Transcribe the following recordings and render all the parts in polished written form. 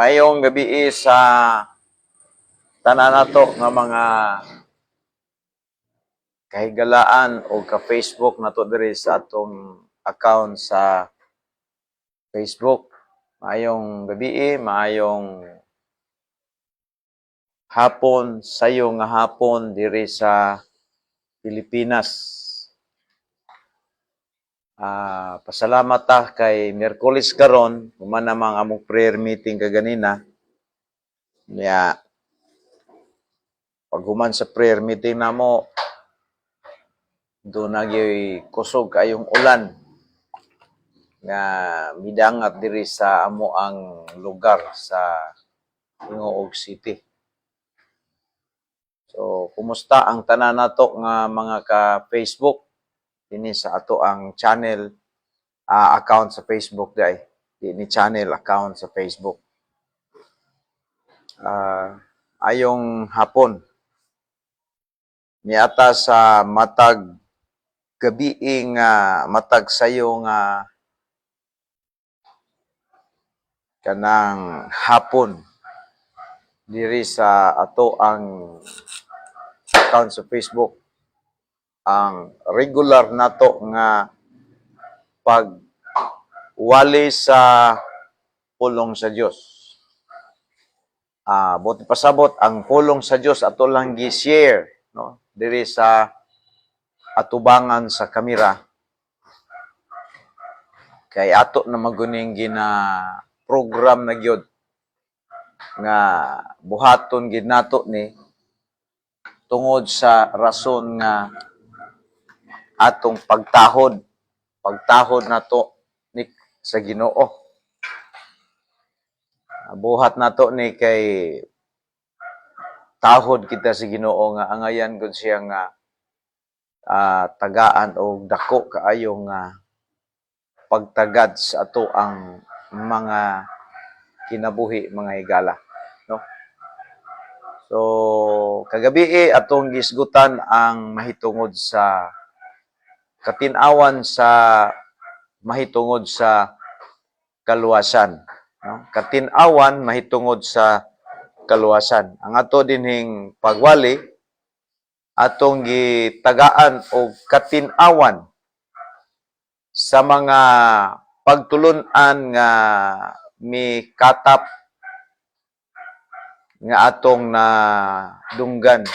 Mayong gabi sa tanan nato nga mga kahigalaan o ka-Facebook nato diri sa atong account sa Facebook. Mayong gabi, mayong hapon, sayo nga hapon diri sa Pilipinas. Pasalamat ta kay Miyerkules karon, human namang among prayer meeting kaganina. Niya, pag human sa prayer meeting namo, doon nagyoy kusog kayong ulan nga midangat diri sa amo ang lugar sa Hingoog City. So, kumusta ang tanan nato nga mga ka-Facebook? Dini sa ato ang channel account sa Facebook day. Dini channel account sa Facebook. Ayong hapon. Niata sa matag gabi matag sayo nga kanang hapon diri sa ato ang account sa Facebook. Ang regular nato nga pagwali sa pulong sa Dios. Buti pasabot ang pulong sa Dios ato lang gi-share, no? Diri sa atubangan sa kamera. Kay ato na maguning gina program na gyud nga buhaton gid nato ni tungod sa rason nga atong pagtahod nato ni sa Ginoo. Buhat nato ni kay tahod kita sa Ginoo nga angayan gud siya nga tagaan o dako kaayo nga pagtagad sa ato ang mga kinabuhi, mga higala, no? So, kagabi atong gisgutan ang mahitungod sa katinawan sa mahitungod sa kaluwasan, no? Katinawan mahitungod sa kaluwasan. Ang ato dinhing pagwali atong gitagaan og katinawan sa mga pagtulun-an nga mikatap nga atong na dunggan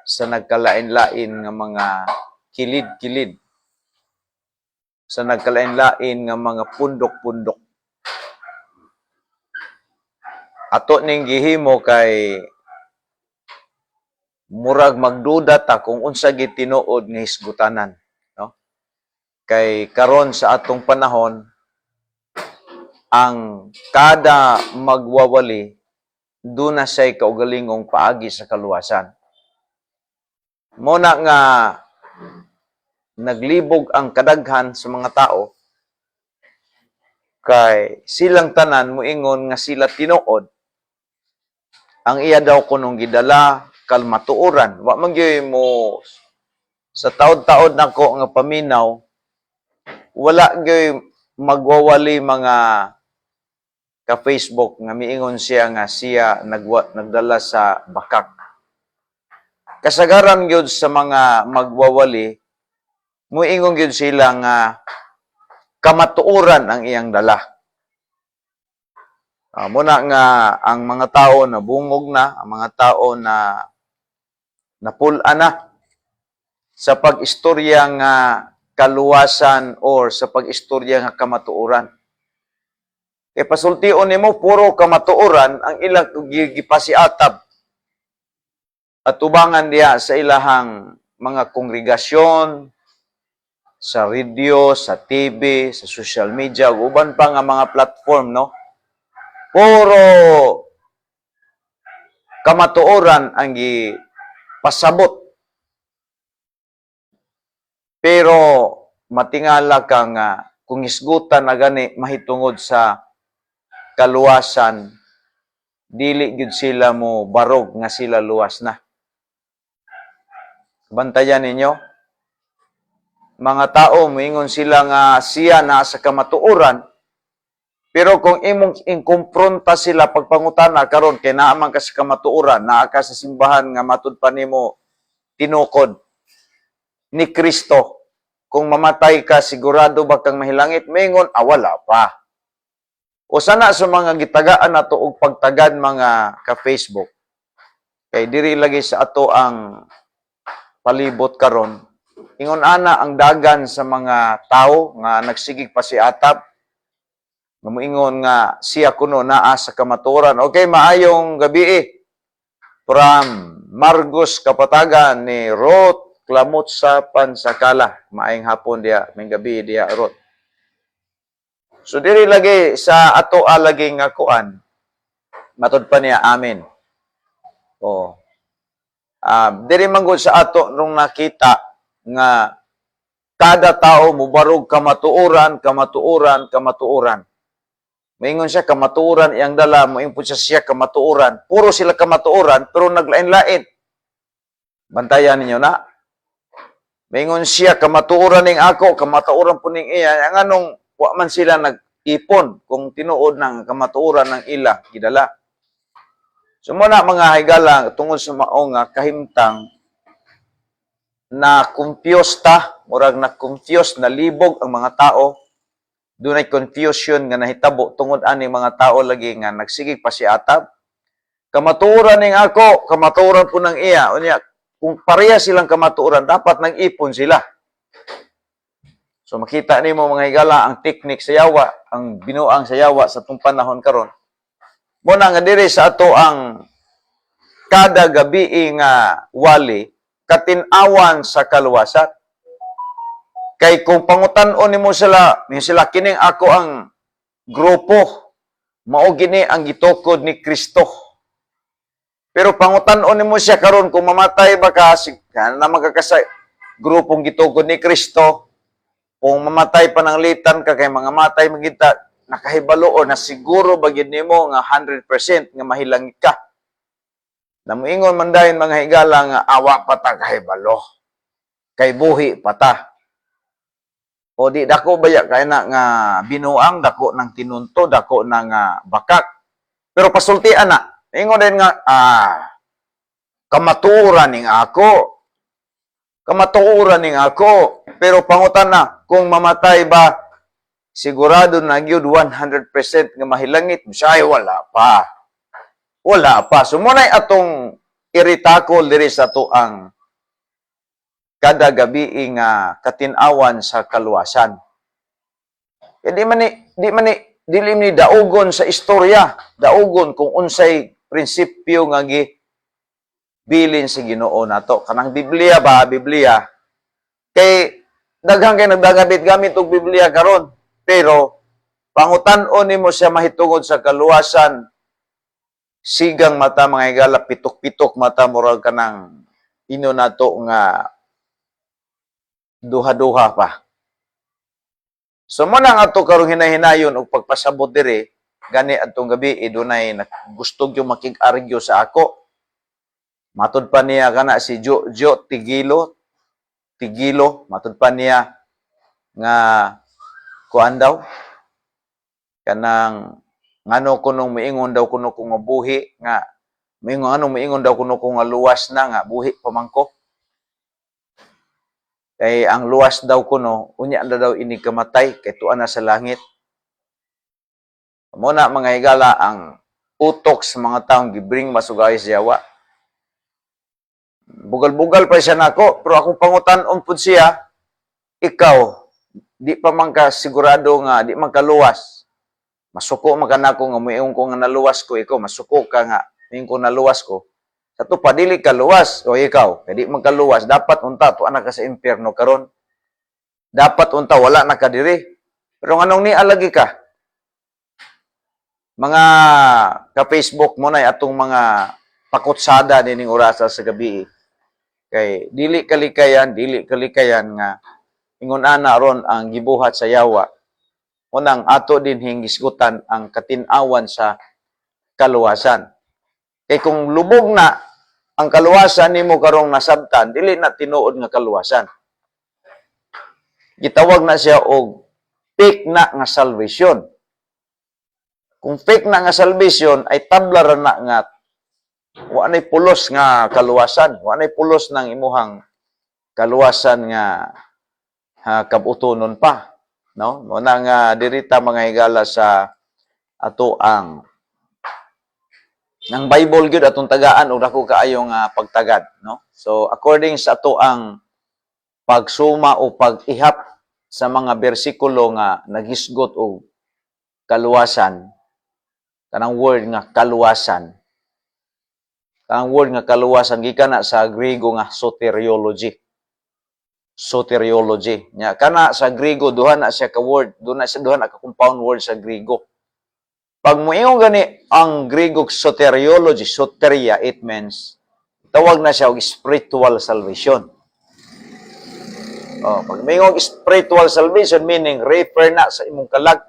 sa nagkalain-lain nga mga kilid-kilid, sa nagkalain-lain nga mga pundok-pundok. Ato ning gihimo kay murag magduda ta kung unsa gid tinuod nga hisgutanan, no? Kay karon sa atong panahon ang kada magwawali duna say kaugalingong paagi sa kaluwasan. Muna nga naglibog ang kadaghan sa mga tao kay silang tanan moingon nga sila tinuod ang iya daw kunong gidala kalmatuoran. Wa man gyud mo sa taod-taod nako nga paminaw, wala gyud magwawali mga ka-Facebook nga miingon siya nga siya nagdala sa bakak. Kasagaran gyud sa mga magwawali, muingon gyud sila nga kamatuoran ang iyang dala. Muna nga ang mga tao na bungog na, ang mga tao na napul-an na sa pag-istorya nga kaluwasan or sa pag-istorya nga kamatuoran. Kaya pasultion nimo puro kamatuoran ang ilang gipasiatab at tubangan diya sa ilahang mga kongregasyon, sa radio, sa TV, sa social media, ug uban pa nga mga platform, no? Puro kamatuoran ang gipasabot. Pero matingala ka nga kung isgutan na gani mahitungod sa kaluwasan, dili gyud sila mo barog nga sila luwas na. Bantayan ninyo, mga tao moingon sila nga siya na sa kamatuoran, Pero kung imong inkumpronta sila pagpangutana karon kay naa man ka sa kamatuoran, naa ka sa simbahan nga matud pa nimo tinukod ni Kristo. Kung mamatay ka, sigurado ba kang mahilangit? Mingon, wala pa. O sana sa mga gitagaan nato og pagtagad mga ka-Facebook. Kay diri lagi sa ato ang palibot karon. Ingon ana ang dagan sa mga tao nga nagsigig pasiatap. Nga moingon nga siya kuno naa sa kamatuoran. Okay, maayong gabi from Margos Kapatagan ni Ruth Klamot sa Pansakala. Maayong hapon dia, may gabi dia Ruth. So diri lagi sa ato lagi nga kuan. Matud pa niya amen. Oh. Diri man gud sa ato nung nakita nga kada tao mubarog kamatuoran, kamatuoran, kamatuoran. Maingon siya kamatuoran iyang dala mo impud siya kamatuoran. Puro sila kamatuoran pero naglain-lain. Bantayan ninyo na. Maingon siya kamatuoran ning ako, kamatuoran po ning iya. Ang anong wa man sila nag-ipon kung tinuod ng kamatuoran ng ila gidala. So muna mga higala tungod sa mao nga kahimtang na confused ta, murag na confused, nalibog ang mga tao. Dunay confusion nga nahitabo tungod ani mga tao lagi nga nagsigig pasiatap. Kamatuoran ning ako, kamatuoran po ng iya. Unya, kung pareha silang kamatuoran, dapat nag-ipon sila. So makita nimo mga higala ang teknik sa yawa, ang binuang sa yawa sa tung panahon karon. Muna nga diri sa ato ang kada gabi nga wali katinawan sa kaluwasan. Kay kung pangutan-on nimo sila kining ako ang grupo, mao gini ang gitukod ni Kristo. Pero pangutan-on nimo siya karon kung mamatay ba ka na magkakasay grupong gitukod ni Kristo, kung mamatay pananglitan ka kay mga matay magita nakahibalo o na siguro bagid nimo nga 100% nga mahilangit ka. Namuingon man dayon mga higala nga awa pa ta kahibalo. Kay buhi pa ta. O di dako baya kay na nga binuang, dako ng tinunto, dako ng bakak. Pero pasultian na. Ingon din nga, kamatuoran ning ako. Kamatuoran ning ako. Pero pangutan na, kung mamatay ba, sigurado na gyud 100% nga mahilangit. Siya wala pa. Wala pa. So muna'y atong iritakol diri sa to ang kada gabi nga katinawan sa kaluwasan. E dili ni daugon sa istorya, daugon kung unsay prinsipyo nga gibilin sa Ginoo nato. Kanang Biblia ba, Biblia kay daghang kay nagdagabit gamit og Biblia karon, pero pangutan-on nimo siya mahitungod sa kaluwasan, sigang mata mga higala, pitok-pitok mata murag kanang ino nato nga duha-duha pa. So muna nga ito karong hinahinayon o pagpasabot diri, gani atong gabi, dunay gustog yung makig-argyo sa ako. Matud pa niya kana si Jo Tigilo, matud pa niya nga kuan daw, kanang ngano kunong miingon daw kuno kung buhi, nga miingon daw kuno kung luwas na nga, buhi pamangko. Kay ang luwas daw kuno, unya na daw ini kamatay, kay tuan na sa langit. Muna mga higala ang utok sa mga taong gibring masugay sa yawa. Bugal-bugal pa siya nako, pero akong pangutan-on pud siya, ikaw, di pa man ka sigurado nga, di man ka luwas. Masuko man ka nako nga muingon ko nga naluwas ko, ikaw, masuko ka nga, muingon ko naluwas ko. Sa to pa dili ka luwas o ikaw, kay di man ka luwas, dapat unta to anak ka sa impyerno karon. Dapat unta wala na ka diri. Pero nganong ni alagi ka? Mga ka-Facebook mo na atong mga pakutsada nining orasa sa gabi. Kay dili kalikayan nga ingon ana ron ang gibuhat sa yawa. Unang ato din hingisgutan ang katinawan sa kaluwasan. Kay kung lubog na ang kaluwasan nimo karong nasabtan, dili na tinuod nga kaluwasan. Gitawag na siya og fake na nga salvation. Kung fake na nga salvation, ay tabla ra na nga wa nay pulos nga kaluwasan, wa nay pulos ng imuhang kaluwasan nga kabutonon pa, no? Mo na nga dirita mga higala sa ato ang Bible gyud atong tagaan ug dako kaayo nga pagtagad, no? So according sa ato ang pagsuma o pag-ihap sa mga bersikulo nga naghisgot og kaluwasan, kanang word nga kaluwasan. Kanang word nga kaluwasan gikan na sa Griego nga soteriology. Soteriology. Nya kana sa Griego duha na siya ka word, duha na ka compound word sa Griego. Pag moingon gani ang Griego soteriology, soteria, it means tawag na siya og spiritual salvation. Oh, pag moingon spiritual salvation meaning refer na sa imong kalag.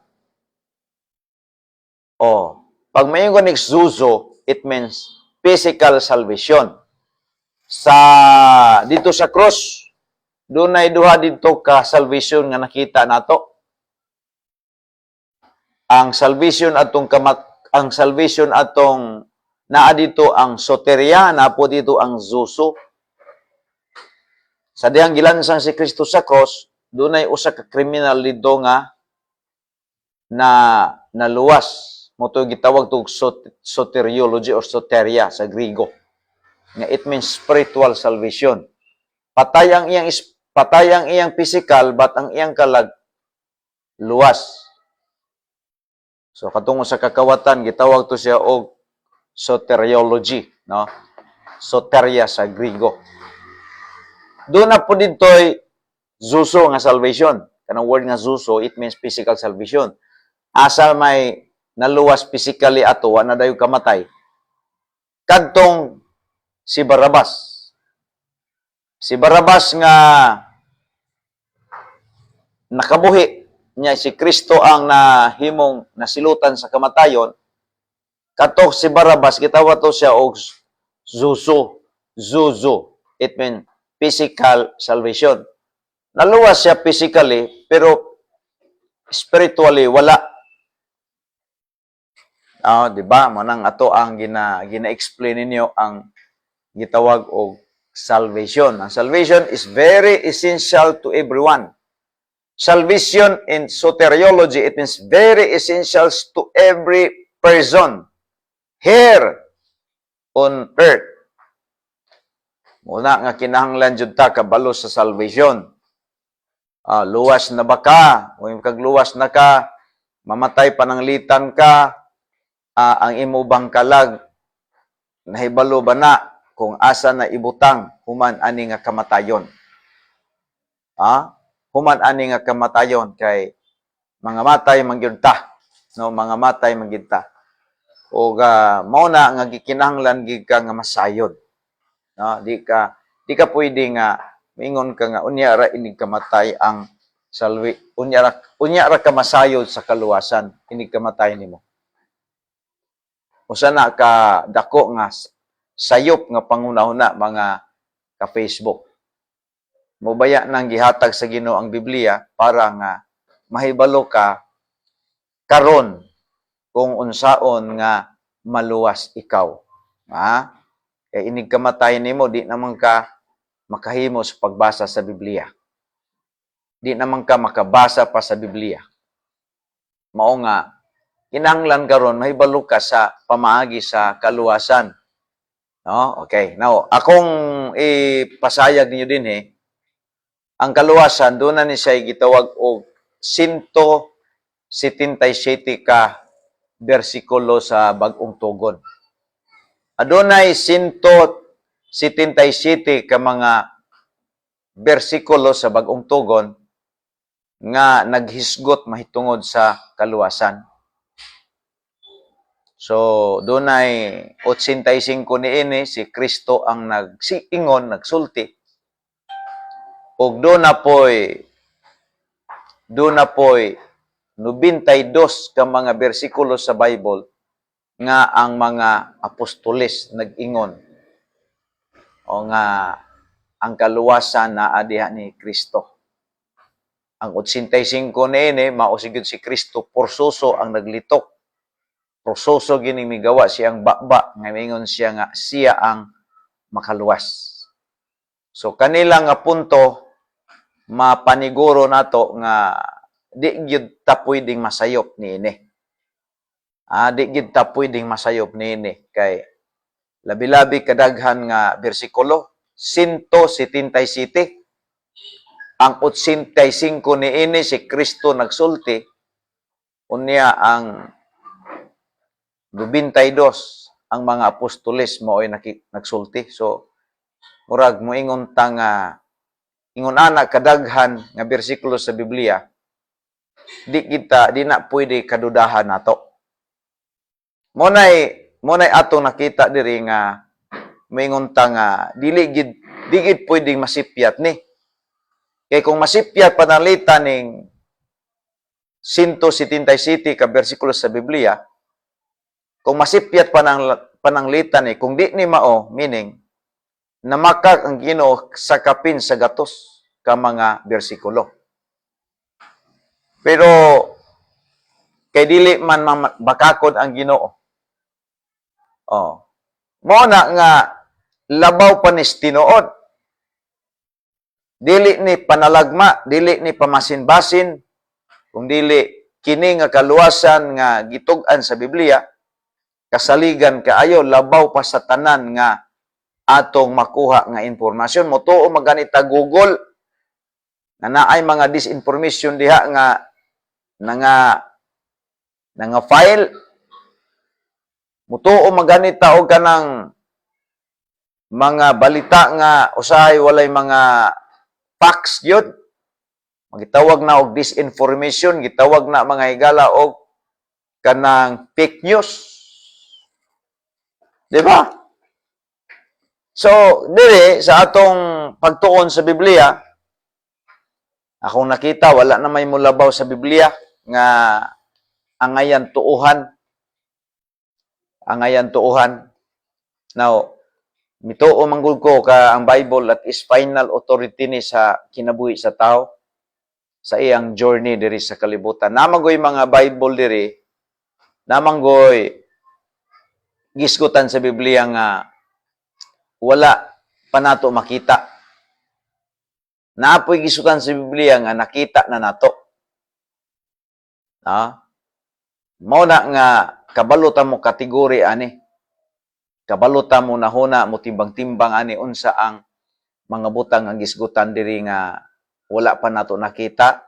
Oh, pag moingon ni zuzo, it means physical salvation. Sa dito sa cross, dunay duha dito ka salvation nga nakita nato. Ang salvation atong naa dito ang soteria, na po dito ang zuso. Sa dihang gilansang si Kristo sa cross, dunay usa ka kriminal dito nga na naluwas. Moto gitawag tog soteriology or soteria sa Griego. Nga it means spiritual salvation. Patay ang iyang physical, but ang iyang kalag luwas. So katungod sa kakawatan gitawag to siya og soteriology, no? Soteria sa Griego. Doon na po dito'y zuso nga salvation. Kanang word nga zuso, it means physical salvation. Asa may naluwas physically ato, na dayo kamatay. Kadtong si Barabas. Si Barabas nga nakabuhi niya, si Kristo ang nahimong nasilutan sa kamatayon. Katok si Barabas, gitawag to siya og zuso. Zuzo. It means physical salvation. Naluwas siya physically, pero spiritually wala. Di ba? Manang ato ang gina-explain ninyo ang gitawag og salvation. Ang salvation is very essential to everyone. Salvation in soteriology, it means very essential to every person here on earth. Muna nga kinahanglan jud ta kabalo sa salvation. Luwas na ba ka? O yung kagluwas na ka, mamatay pananglitan ka, ang imo bang kalag, nahibalo ba na kung asa na ibutang human ani nga kamatayon? Human ani nga kamatayon kay mga matay mangyud ta, no? Mga matay mangyud ta. O mao na nga gikinahanglan gid ka nga masayod. No? Di ka pwede nga mingon ka nga unya ra inig kamatay ang unya ra ka masayod sa kaluwasan inig kamatay nimo. Usa na ka dako nga sayop nga pangunahuna mga ka Facebook. Mobaya nang gihatag sa Ginoo ang Biblia para nga mahibalo ka karon kung unsaon nga maluwas ikaw. Kaya inig kamatay nimo, di naman ka makahimo sa pagbasa sa Biblia. Di naman ka makabasa pa sa Biblia. Mao nga, kinahanglan karon mahibalo ka sa pamaagi sa kaluwasan. No? Okay. Now, akong ipasayag ninyo din ang kaluwasan, doon na ni siya gitawag og 177 ka bersikulo sa Bagong Tugon. Adunay 177 ka mga bersikulo sa Bagong Tugon nga naghisgot mahitungod sa kaluwasan. So, dunay 85 niini si Kristo ang nagsiingon, nagsulti. Og doon na po'y 92 ka mga bersikulo sa Bible nga ang mga apostoles nag-ingon o nga ang kaluwasan na adiha ni Kristo. Ang 85 niini mao sigud si Kristo porsuso ang naglitok proseso gining migawa siyang baba nga mingon siya nga siya ang makaluwas. So kanila nga punto mapaniguro nato nga di gyud ta pwedeng masayop niini. Di gyud ta pwedeng masayop niini kay labi-labi kadaghan nga bersikulo 177 ang 85 niini si Kristo nagsulti unya ang 92 ang mga apostoles mao ay nagsulti. So murag moingon ta nga ingon ana kadaghan nga bersikulo sa Biblia di na pwede kadudahan nato. Monay atong nakita diri nga moingon ta nga dili gid pwedeng masipyat ni. Kay kung masipyat panalitan ning 177 ka bersikulo sa Biblia, kung masipyat pananglitan ni, kung di ni mao, meaning namakak ang Ginoo sa kapin sa gatos ka mga bersikulo. Pero kay dili man bakakod ang Ginoo. Mao na nga labaw pa ni tinuod. Dili ni panalagma, dili ni pamasin-basin, kung dili kini nga kaluwasan nga gitug-an sa Biblia, kasaligan kaayo labaw pa sa tanan nga atong makuha nga impormasyon. Motuo maganita Google nga naay mga disinformation diha nga file. Mutuo maganita og kanang mga balita nga usahay walay mga facts yun. Magitawag na og disinformation, gitawag na mga higala og kanang fake news. Di ba? So, dili sa atong pagtuon sa Biblia, akong nakita wala na may mulabaw sa Biblia nga angayan tuuhan. Angayan tuuhan. Now, mituo manggul ko ka ang Bible at is final authority ni sa kinabuhi sa tao sa iyang journey diri sa kalibutan. Namanggoy mga Bible diri, namanggoy gisgutan sa Biblia nga wala pa nato makita. Naapoy gisgutan sa Biblia nga nakita na nato. Mao na nga kabalutan mo kategori ani. Kabalutan mo nahuna mo timbang-timbang ani unsa ang mga butang ang gisgutan diri nga wala pa nato nakita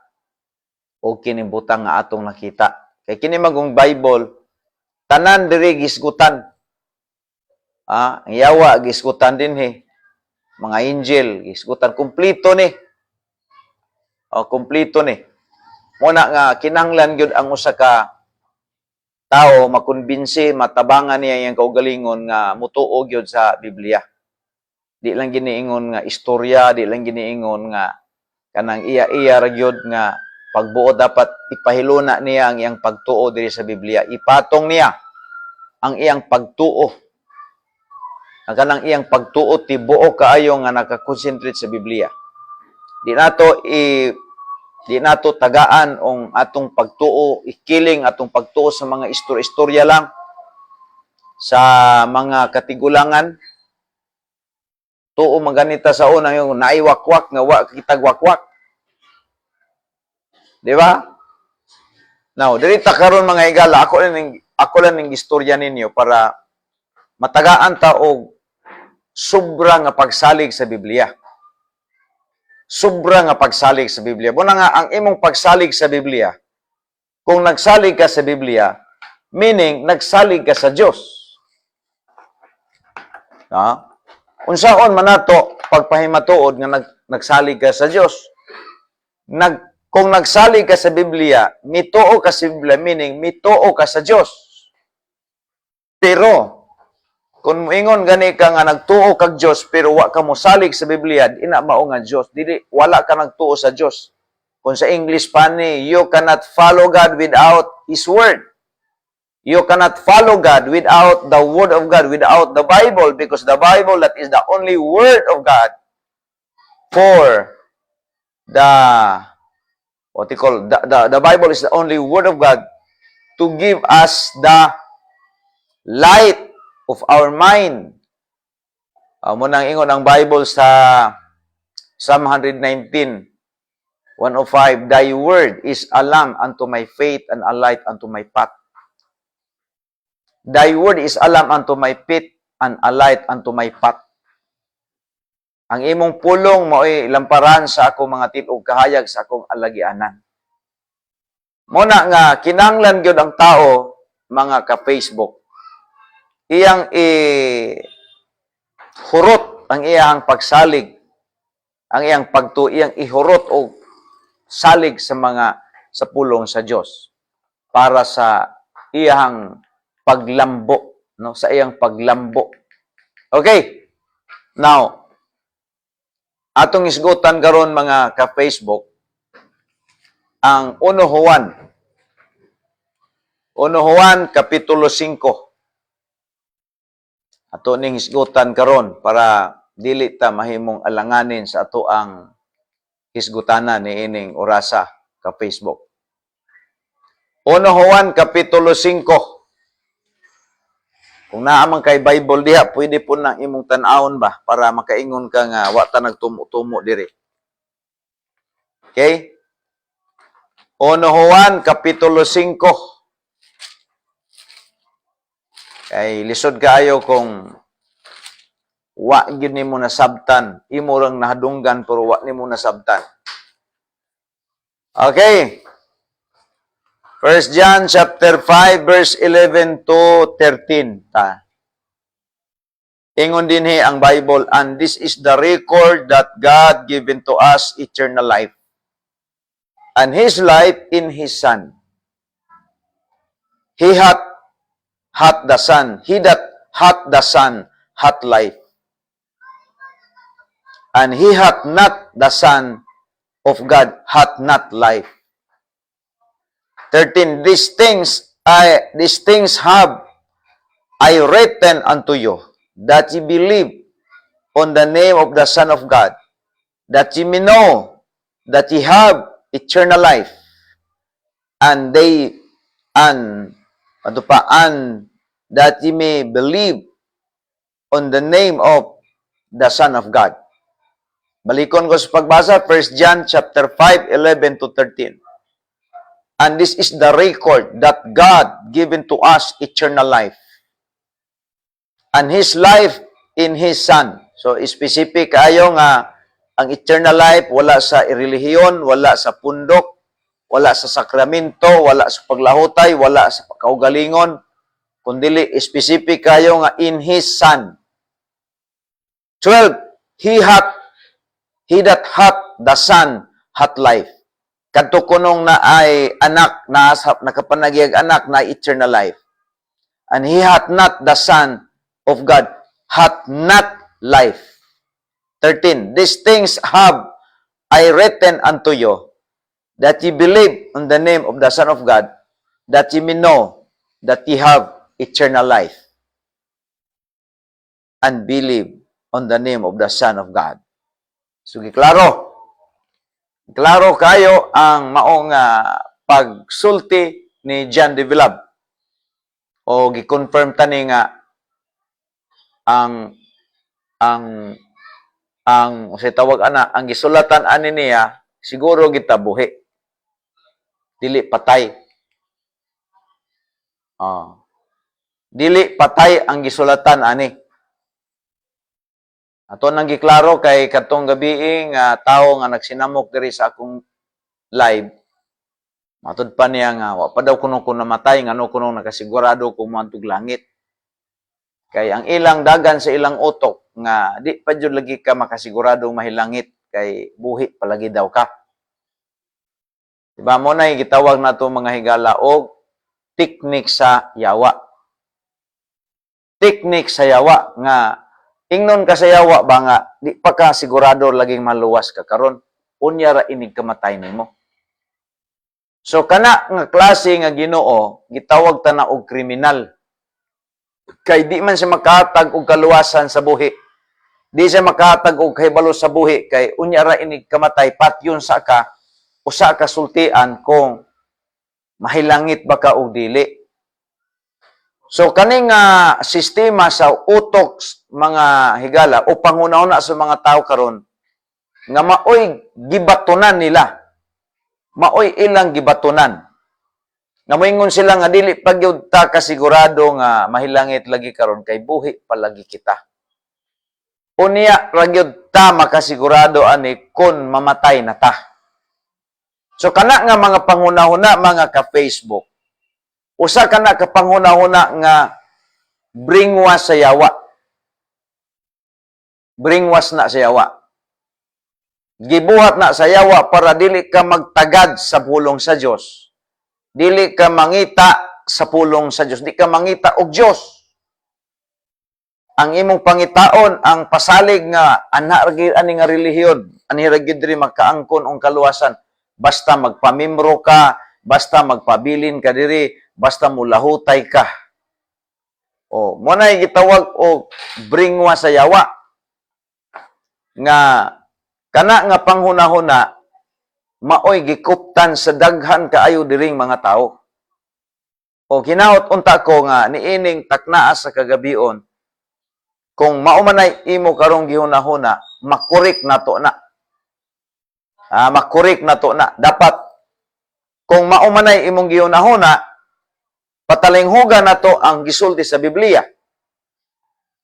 o kining butang nga atong nakita. Kay kini magong Bible tanan diri gisgutan. Ang yawa gisgutan din mga angel gisgutan kumpleto ni. Kumpleto ni. Muna nga kinahanglan gyud ang usa ka tao makonbinsi, matabangan niya iyang kaugalingon nga mutuo gyud sa Biblia. Di lang giniingon nga istorya, di lang giniingon nga kanang iya-iya ra gyud nga pagbuo dapat ipahiluna niya ang iyang pagtuo diri sa Biblia. Ipatong niya ang iyang pagtuo. Ang kanang iyang pagtuo tibuo kaayo nga nakakonsentrate sa Biblia. Di nato tagaan ang atong pagtuo, ikiling atong pagtuo sa mga istorya lang, sa mga katigulangan. Tuo maganita sa una yung naiwakwak nga wa kitag wakwak. Di ba? Now, diri ta karon mga higala, ako lang ning istorya ninyo para matagaan ta og sobra nga pagsalig sa Biblia. Sobra nga pagsalig sa Biblia. Muna nga, ang imong pagsalig sa Biblia, kung nagsalig ka sa Biblia, meaning, nagsalig ka sa Diyos. Unsaon man nato pagpahimatuod nga nagsalig ka sa Diyos. Kung nagsalig ka sa Biblia, mituo ka sa Biblia, meaning, mituo ka sa Diyos. Pero, kung moingon gani ka nga nagtuo kag Dios pero wa ka mo salig sa Biblia, di na mao nga Dios. Dili wala ka nagtuo sa Dios. Kung sa English pa ni, you cannot follow God without His Word. You cannot follow God without the Word of God, without the Bible, because the Bible that is the only Word of God for the Bible is the only Word of God to give us the light of our mind. Munang ingon ang Bible sa Psalm 119, 105, Thy word is a lamp unto my feet and a light unto my path. Thy word is a lamp unto my feet and a light unto my path. Ang imong pulong mao'y lamparan sa akong mga tilog kahayag sa akong alagianan. Muna nga, kinanglan gyud ang tao, mga ka-Facebook, iyang hurot ang iyang pagsalig, ang iyang iyang ihurot o salig sa pulong sa Dios para sa iyang paglambo, no, sa iyang paglambo. Okay. Now, atong isgutan karon mga ka-Facebook ang 1 Juan kapitulo 5. Ato ning hisgutan karon para dili ta mahimong alanganin sa ato ang hisgutanan ni ining orasa ka Facebook. 1 Juan kapitulo 5. Kung naa man kay Bible diha, pwede po nang imong tan-awon ba para makaingon ka nga wa ta nagtumo-tumo diri. Okay? 1 Juan kapitulo 5. Kay lisod kaayo kung wa gyud nimo nasabtan, imo lang nahadunggan pero wa nimo nasabtan. Okay. 1 John chapter 5 verse 11 to 13 ta. Ingon dinhi ang Bible, and this is the record that God given to us eternal life, and His life in His Son. He hath the Son. He that hath the Son hath life. And he hath not the Son of God hath not life. 13. These things have I written unto you, that ye believe on the name of the Son of God, that ye may know that ye have eternal life, and that ye may believe on the name of the Son of God. Balikon ko sa pagbasa, 1 John chapter 5, 11 to 13. And this is the record that God given to us eternal life, and His life in His Son. So, specific kayo nga ang eternal life wala sa relihiyon, wala sa pundok, wala sa sakramento, wala sa paglahutay, wala sa kaugalingon, kundi specific kayo nga in His Son. 12. He that hath the Son hath life. Kadto kunong na ay anak, na nakapanagiyag anak na eternal life. And he hath not the Son of God hath not life. 13. These things have I written unto you, that ye believe on the name of the Son of God, that ye may know that ye have eternal life, and believe on the name of the Son of God. So, klaro kayo ang maong pagsulti ni John de Vilab. O gi-confirm tani nga ang say tawag ana, ang gisulatan ani niya siguro gitabuhi. Dili patay. Dili patay ang gisulatan ani. Ato nang giklaro kay katong gabi nga tawo nga nagsinamok diri sa akong live. Matud pa niya nga wa pa daw kuno namatay ngano kuno nakasigurado ko moantog langit. Kay ang ilang dagan sa ilang utok nga di pa jud lagi ka makasigurado mahilangit kay buhi palagi daw ka. Diba mo na gitawag nato mga higala og teknik sa yawa. Teknik sa yawa nga ingnon ka sa yawa ba nga di pa ka sigurado laging maluwas ka karon unya ra inig kamatay nimo. So kana nga klase nga Ginoo gitawag ta na og kriminal. Kay di man siya makahatag og kaluwasan sa buhi. Di siya makahatag og kahibalo sa buhi kay unya ra inig kamatay patyon sa ka usa ka sultian kung mahilangit ba ka og dili. So kaning sistema sa utok mga higala o panghunahuna sa mga tao karon nga maoy gibatunan nila. Maoy ilang gibatunan. Nga moingon sila nga dili pa gyud ta kasigurado nga mahilangit lagi karon kay buhi palagi kita. Unya ra gyud ta makasigurado ani kun mamatay na ta. So kana nga mga panghunahuna mga ka-Facebook, usa ka na kapanghuna-huna nga bringwas sa yawa. Bringwas na sa yawa. Gibuhat na sa yawa para dili ka magtagad sa pulong sa Dios. Dili ka mangita sa pulong sa Dios. Di ka mangita og Dios. Ang imong pangitaon, ang pasalig nga anha ani nga relihiyon, ani ra gyud diri makaangkon og kaluwasan. Basta magpamembro ka, basta magpabilin ka diri, basta mulahutay ka. O, mo na gitawag og bringwa sa yawa. Nga kana nga panghunahuna maoy gikuptan sa daghan kaayo diring mga tao. O kinaot unta ko nga niining taknaa sa kagabion kung maumanay imo karong gihunahuna, makurik nato na. Makurik nato na. Dapat kung maumanay imong gihunahuna, patalinghugan nato ang gisulti sa Biblia.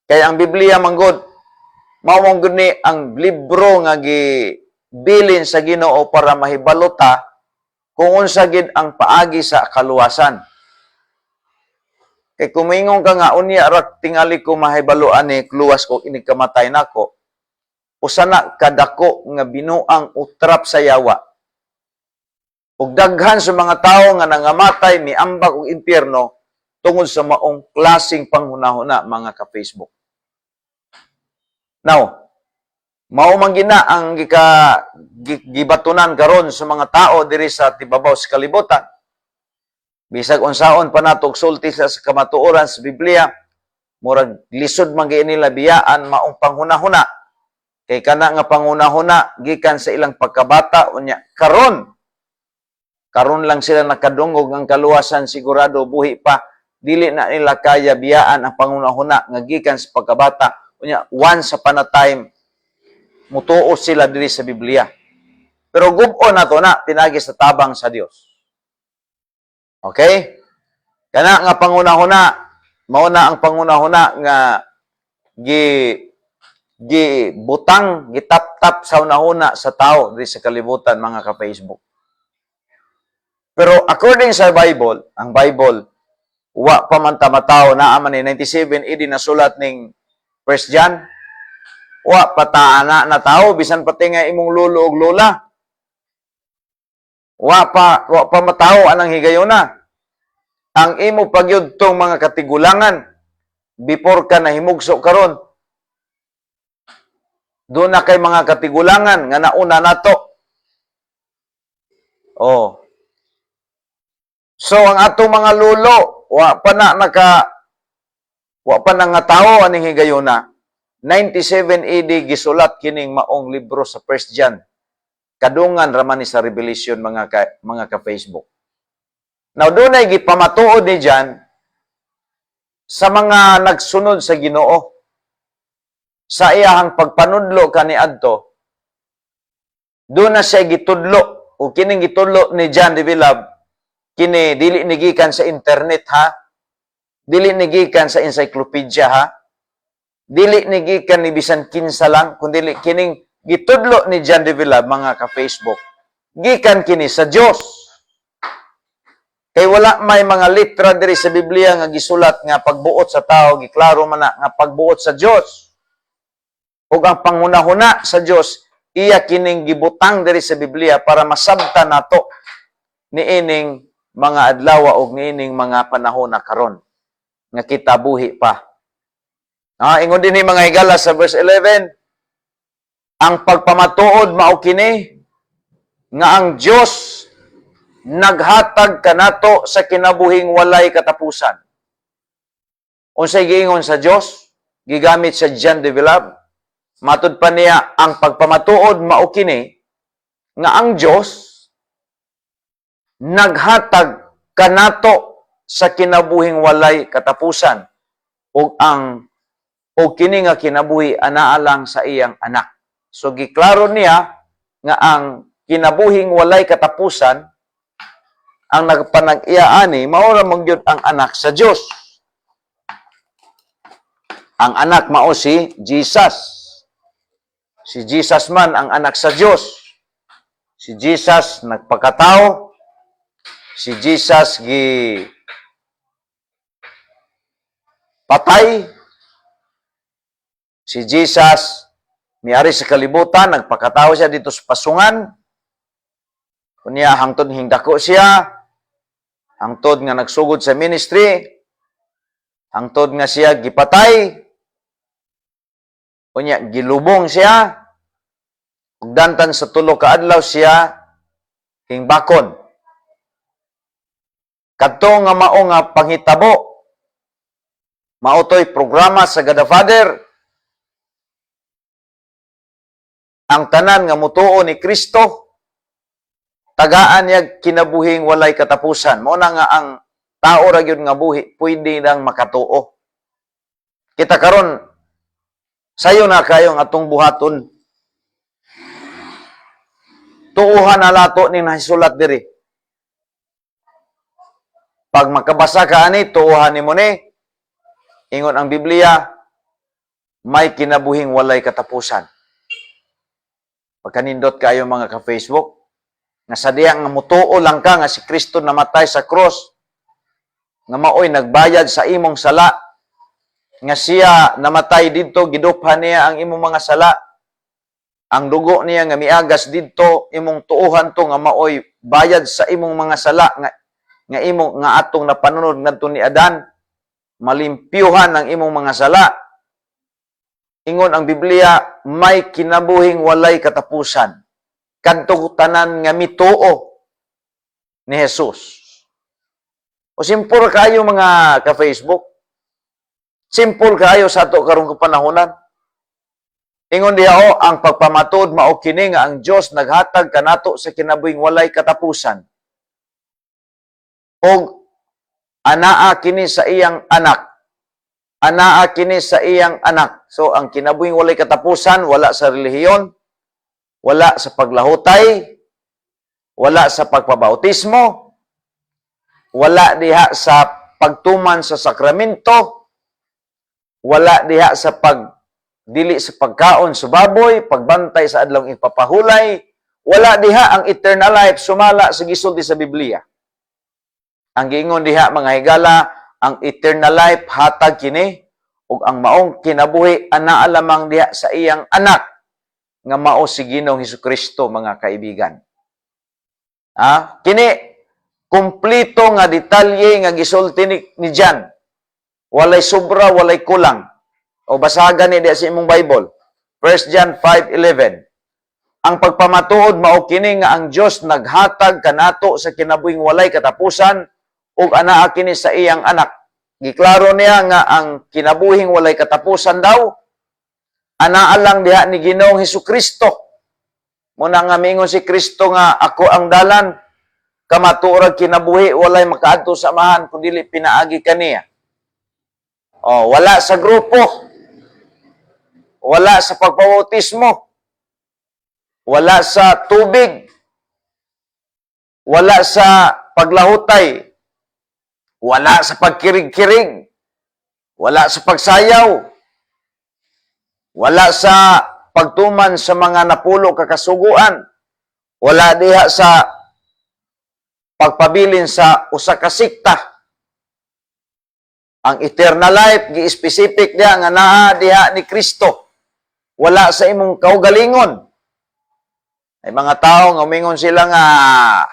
Kaya ang Biblia manggod mao mong guni ang libro nga gibilin sa Ginoo para mahibalota kung unsa gid ang paagi sa kaluwasan. Kay kumingon ka nga unya ra tingali ko mahibaluan ni kluwas ko inig kamatay nako. Usana kadako nga binuang utrap sa yawa. Ug daghan sa mga tawo nga nangamatay miambag og impyerno tungod sa maong klaseng panghunahuna mga ka-Facebook. Now, mao man gina ang gibatunan karon sa mga tao diri sa tibabaw sa kalibutan. Bisag unsaon pa nato sulti sa kamatuoran sa Biblia, murag lisod man gyud nila biyaan maong panghunahuna. Kay kana nga panghunahuna gikan sa ilang pagkabata unya karon lang sila nakadungog ang kaluwasan sigurado buhi pa dili na nila kaya biyaan ang panghunahuna nga gikan sa pagkabata unya once upon a time mutuo sila diri sa Biblia. Pero gub-on nato na pinagi sa tabang sa Dios. Okay? Kana nga panghunahuna, mao na ang panghunahuna nga gibutang, gitap-tap sa unahuna sa tao diri sa kalibutan mga ka-Facebook. Pero according sa Bible, ang Bible wa pa man ta mataw naa man ni 97 AD nasulat ning 1 John. Wa pa ta ana na tao bisan pati nga imong lolo ug lola. Wa pa mataw anang higayuna. Ang imo pagyudtong mga katigulangan before ka nahimugso karon. Doon na kay mga katigulangan nga nauna nato. Oh. So ang atong mga lolo wa pa na nga tawo aning higayuna. 97 AD gisulat kining maong libro sa 1 John. Kadungan raman ni sa Revelation mga ka-Facebook. Now, doon ay gipamatuod ni John sa mga nagsunod sa Ginoo. Sa iyahang pagpanudlo kaniadto, doon na siya gitudlo o kining gitudlo ni John the Beloved, kini dili nigikan sa internet ha, dili nigikan sa encyclopedia ha, dili nigikan ni bisan kinsa lang, kundi kining gitudlo ni John the Beloved mga ka-Facebook, gikan kini sa Dios. Kay wala may mga litra diri sa Biblia nga gisulat nga pagbuot sa tao, giklaro man na nga pagbuot sa Dios. Ug ang panghunahuna sa Dios, iya kining gibutang diri sa Biblia para masabtan nato niining mga adlaw ug niining mga panahon na karon nga kita buhi pa. Ingon din ni mga higala sa verse 11, ang pagpamatuod mao kini nga ang Dios naghatag kanato sa kinabuhing walay katapusan. Unsay giingon sa Dios gigamit sa John the Beloved, matud pa niya ang pagpamatuod mao kini nga ang Dios naghatag kanato sa kinabuhing walay katapusan o kini nga kinabuhi anaa lang sa iyang anak. So giklaro niya nga ang kinabuhing walay katapusan ang nagpanag-iya ani mao ra magyud ang anak sa Dios. Ang anak mao si Jesus. Si Jesus man ang anak sa Dios. Si Jesus nagpakatao. Si Jesus patay. Si Jesus miari sa kalibutan, nagpakatao siya dito sa pasungan. Kunya hangtod hingdako siya, hangtod nga nagsugod sa ministry, hangtod nga siya gipatay. Kunya gilubong siya. Ug dantan sa tulo ka adlaw siya hingbakon. Kadto nga mao nga panghitabo, mao toy programa sa God the Father. Ang tanan nga mutuo ni Kristo, tagaan niya kinabuhing walay katapusan. Mao na nga ang tao ra gyud nga buhi pwede nang makatuo. Kita karon sayo na kayo ang atong buhaton. Tuuhan na lato ning nahisulat diri. Pag makabasa ka ani, tuuhan nimo ni. Ingon ang Biblia, may kinabuhing walay katapusan. Pagkanindot kayo mga ka-Facebook, nga sa diyang nga mutuo lang ka nga si Kristo namatay sa cross, nga maoy nagbayad sa imong sala, nga siya namatay didto, giduphan niya ang imong mga sala, ang dugo niya nga miagas didto, imong tuuhan to nga maoy bayad sa imong mga sala, nga imong nga atong napanunod ngadto ni Adan, malimpyuhan ang imong mga sala. Ingon ang Biblia, may kinabuhing walay katapusan. Kadto tanan nga mituo ni Jesus. O simple kayo mga ka-Facebook. Simple kayo sa ato karong kapanahonan. Ingon diha ang pagpamatud mao kini nga ang Dios naghatag kanato sa kinabuhing walay katapusan. Og anaa kini sa iyang anak. Anaa kini sa iyang anak. So, ang kinabuhing walay katapusan, wala sa relihiyon, wala sa paglahutay, wala sa pagpabautismo, wala diha sa pagtuman sa sakramento, wala diha sa pagdili sa pagkaon sa baboy, pagbantay sa adlawng ipapahulay, wala diha ang eternal life sumala sa gisulti sa Biblia. Ang giingon diha mga higala, ang eternal life hatag kini ug ang maong kinabuhi anaa lamang diha sa iyang anak nga mao si Ginoong Hesukristo mga kaibigan. Kini kumplito nga detalye nga gisulti ni John. Walay sobra, walay kulang. O basagan ni diha sa imong Bible. 1 John 5:11. Ang pagpamatuod mao kini nga ang Dios naghatag kanato sa kinabuhing walay katapusan ug anaa kini sa iyang anak. Giklaro niya nga ang kinabuhing walay katapusan daw anaa lang diha ni Ginoong Hesukristo. Muna nga mingon si Kristo nga ako ang dalan, kamaturag kinabuhi walay makaadto sa amahan kun dili pinaagi kaniya. Wala sa grupo. Wala sa pagpabautismo. Wala sa tubig. Wala sa paglahutay. Wala sa pagkirig-kirig. Wala sa pagsayaw. Wala sa pagtuman sa mga napulo kakasuguan. Wala diha sa pagpabilin sa usa ka sikta. Ang eternal life gi-specific diha nga naa diha ni Kristo. Wala sa imong kaugalingon. Ay mga tao nga umingon sila nga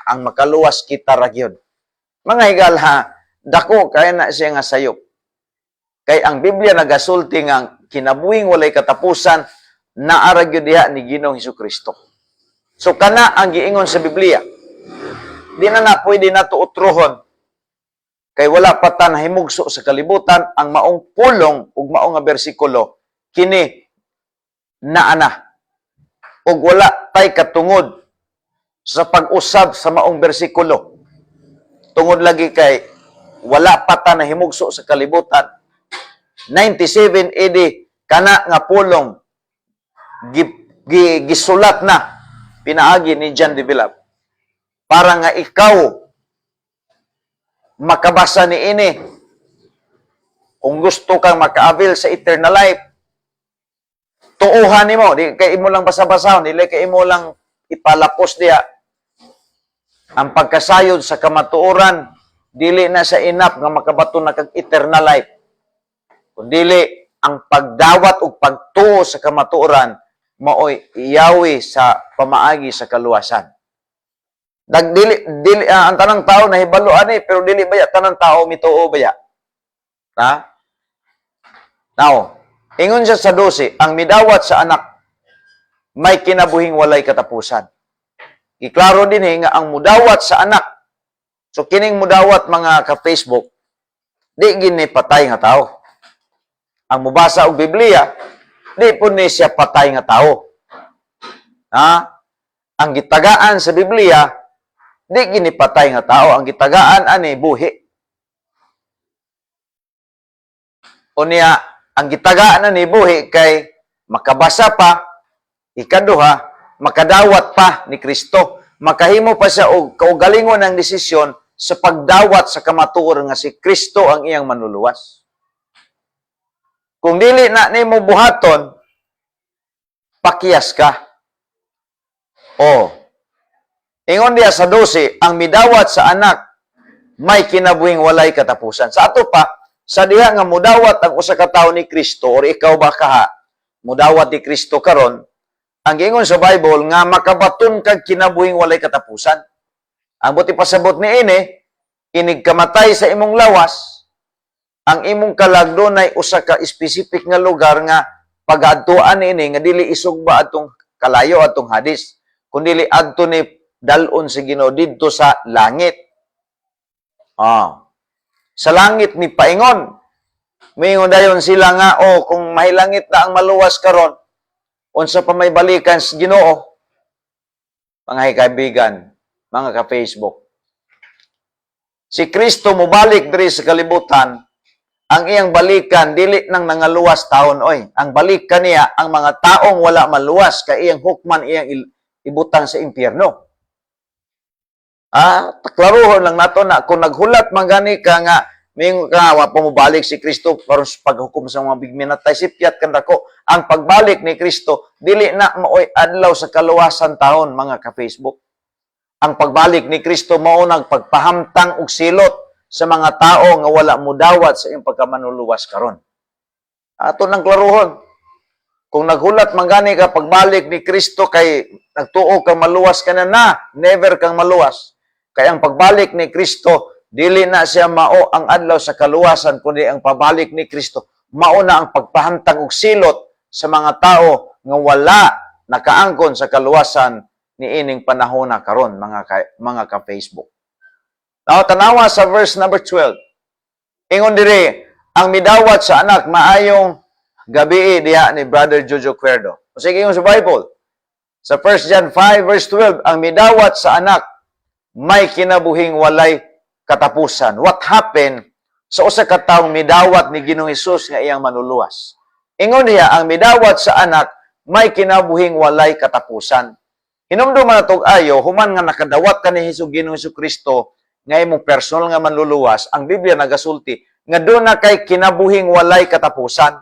ang makaluwas kita ra gyud. Mga higala, dako kay na siya nga sayop. Kay ang Biblia nagasulti nga kinabuhing walay katapusan naara gyud diha ni Ginoong Hesukristo. So kana ang giingon sa Biblia. Di na pwede nato utrohon. Kay wala pa ta nahimugso sa kalibutan ang maong pulong ug maong nga bersikulo kini naana. Ug wala tay katungod sa pag-usab sa maong bersikulo. Tungod lagi kay wala pa ta nahimugso sa kalibutan. 97 AD kana nga pulong gisulat na pinaagi ni John de Villar para nga ikaw makabasa ni ini kung gusto kang maka-avail sa eternal life. Tuuhan nimo, di kay imo lang basa-basahon, dili kay imo lang ipalapos diha. Ang pagkasayod sa kamatuoran dili na sa enough nga makabaton na kag eternal life. Kundili ang pagdawat ug pagtuo sa kamatuoran maoy iyawi sa pamaagi sa kaluwasan. Dili ang tanang tao nahibalo ani pero dili baya tanang tao mituo baya. Ha? Now, ingon siya sa 12, ang midawat sa anak may kinabuhing walay katapusan. Iklaro din nga ang mudawat sa anak. So kining mudawat mga ka-Facebook, di gini patay nga tao. Ang mubasa og Biblia, di po ni siya patay nga tao. Ha? Ang gitagaan sa Biblia, di gini patay nga tao. Ang gitagaan ani buhi. O niya, ang gitagaan ani buhi kay makabasa pa, ikaduha, makadawat pa ni Kristo. Makahimo pa siya og kaugalingon ng desisyon sa pagdawat sa kamatuoran nga si Kristo ang iyang manluluwas. Kung dili na nimo buhaton, pakiyas ka. O, ingon diya sa 12, ang midawat sa anak may kinabuhing walay katapusan. Sa ato pa, sa diha nga mudawat ang usa ka tawo ni Kristo or ikaw ba kaha, mudawat ni Kristo karon, ang gingon sa Bible nga makabaton kag kinabuhing walay katapusan. Ang buti pasabot ni ini, inig kamatay sa imong lawas, ang imong kalagdo nay usa ka specific nga lugar nga pag-adtuan ini nga dili isugba atong kalayo atong hadis, kundi adto ni dalon sa Ginoo didto sa langit. Sa langit ni paingon. Mingon dayon sila nga kung mahilangit na ang maluwas karon, unsa pa may balikan sa Ginoo? Mga kaibigan, mga ka-Facebook. Si Kristo mobalik diri sa kalibutan, ang iyang balikan dili nang nangaluwas taon oy. Ang balikan niya ang mga taong wala maluwas kay iyang hukman iyang ibutang sa impyerno. Taklaruhon lang nato na kung naghulat man gani ka nga mingon ka wa pa mobalik si Kristo para sa paghukom sa mga bigminatay sipyat kan dako. Ang pagbalik ni Kristo dili na maoy adlaw sa kaluwasan taon mga ka-Facebook. Ang pagbalik ni Kristo mao nang pagpahamtang og silot sa mga tao nga wala mudawat sa iyang pagkamanuluwas karon. Ato nang klaruhon. Kung naghulat man gani ka pagbalik ni Kristo kay nagtuo kang maluwas ka na, never kang maluwas. Kaya ang pagbalik ni Kristo, dili na siya mao ang adlaw sa kaluwasan, kundi ang pabalik ni Kristo, mao na ang pagpahantang og silot sa mga tao nga wala nakaangkon sa kaluwasan ni ining panahon na karon mga ka-Facebook. Now, tanawa sa verse number 12. Ingon diri, ang midawat sa anak maayong gabi diha ni Brother Jojo Cuerdo. O sige yung sa Bible. Sa 1 John 5 verse 12, ang midawat sa anak may kinabuhing walay katapusan. What happened sa usa ka taong midawat ni Ginoong Hesus nga iyang manluluwas? Ingon diha, ang midawat sa anak may kinabuhing walay katapusan. Hinumdum man natog ayo, human nga nakadawat ka ni Ginoong Hesukristo nga imong personal nga manluluwas, ang Biblia nagasulti nga doon na kay kinabuhing walay katapusan.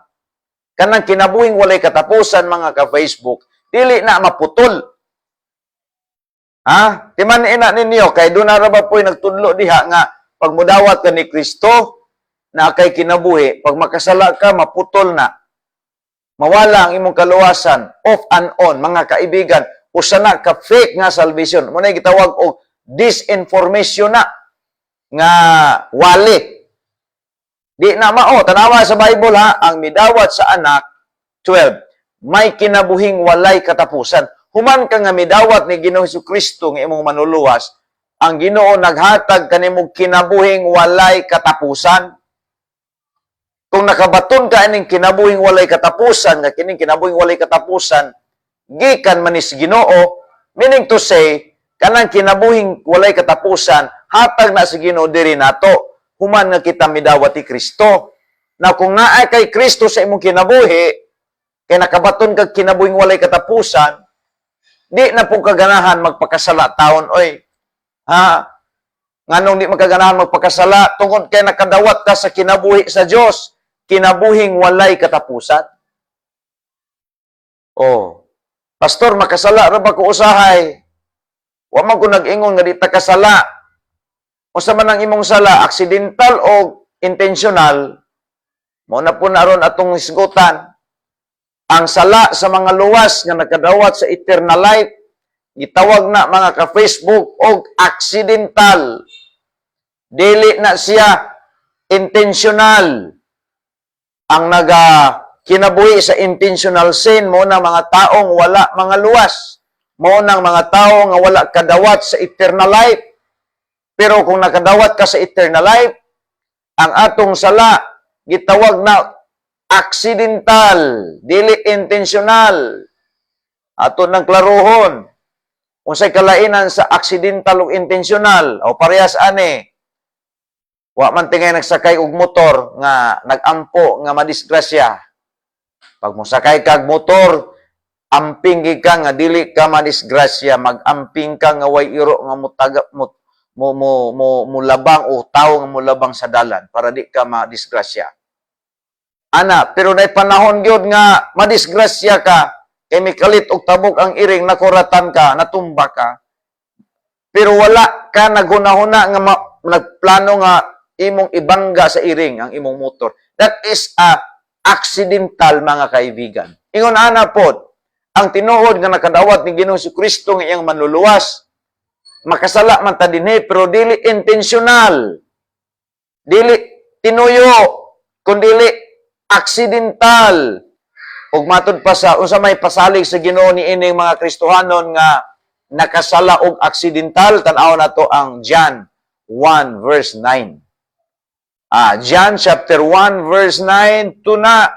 Kanang kinabuhing walay katapusan mga ka-Facebook, dili na maputol. Timan ina ninyo, kay doon na ba po'y nagtudlo diha nga pag mudawat ka ni Kristo na kay kinabuhi, pag makasala ka, maputol na. Mawala ang imong kaluwasan, off and on, mga kaibigan, usa na ka fake nga salvation. Muna gitawag og disinformation na nga wali. Di na mao, tanawa sa Bible ang midawat sa anak, 12, may kinabuhing walay katapusan. Human ka nga midawat ni Ginoong Hesukristo nga imong manluluwas, ang Ginoo naghatag kanimong kinabuhing walay katapusan. Kung nakabaton ka ining kinabuhing walay katapusan, nga kining kinabuhing walay katapusan, gikan man ni Ginoo, meaning to say, kanang kinabuhing walay katapusan, hatag na sa Ginoo diri nato. human nga kita midawat ti Kristo. Na kung naay kay Kristo sa imong kinabuhi, kay nakabaton kag kinabuhing walay katapusan, di na po kaganahan magpakasala taon, oy. Ha? Nganong di magkaganahan magpakasala tungod kay nakadawat ka sa kinabuhi sa Dios, kinabuhing walay katapusan. Oh, pastor, makasala ra ba ko usahay? Wa man ko nag-ingon nga di ta kasala. Unsa man ang imong sala, accidental o intentional? Mo na po naron atong isgutan. Ang sala sa mga luwas nga nakadawat sa eternal life, gitawag na mga ka-Facebook og accidental. Dili na siya intentional. Ang kinabuhi sa intentional sin mo na mga taong wala mga luwas. Mo nang mga tao nga wala kadawat sa eternal life. Pero kung nakadawat ka sa eternal life, ang atong sala gitawag na accidental, dili intentional. Ato nang klaruhon. Unsay kalainan sa accidental ug intentional? O parehas ani. Wa man tingay nagsakay og motor nga nagampo nga madisgrasya. Pag mosakay kag motor, amping gid ka nga dili ka madisgrasya, mag-amping ka nga way iro nga mulabang o tao nga mulabang sa dalan para di ka madisgrasya. Ana, pero nay panahon gyud nga madisgrasya ka, kay mikalit og tabok ang iring, nakuratan ka, natumba ka. Pero wala ka naghunahuna nga nagplano nga imong ibangga sa iring ang imong motor. That is a accidental, mga kaibigan. Ingon ana pod, ang tinuod nga nakadawat ni Ginoong Kristo nga iyang manluluwas, makasala man ta dinhi pero dili intentional. Dili tinuyo, kundi accidental. Ug matud pa sa unsa may pasalig sa Ginoo ni ining mga Kristohanon nga nakasala og accidental, tan-aw nato ang John 1 verse 9. John chapter 1 verse 9 to na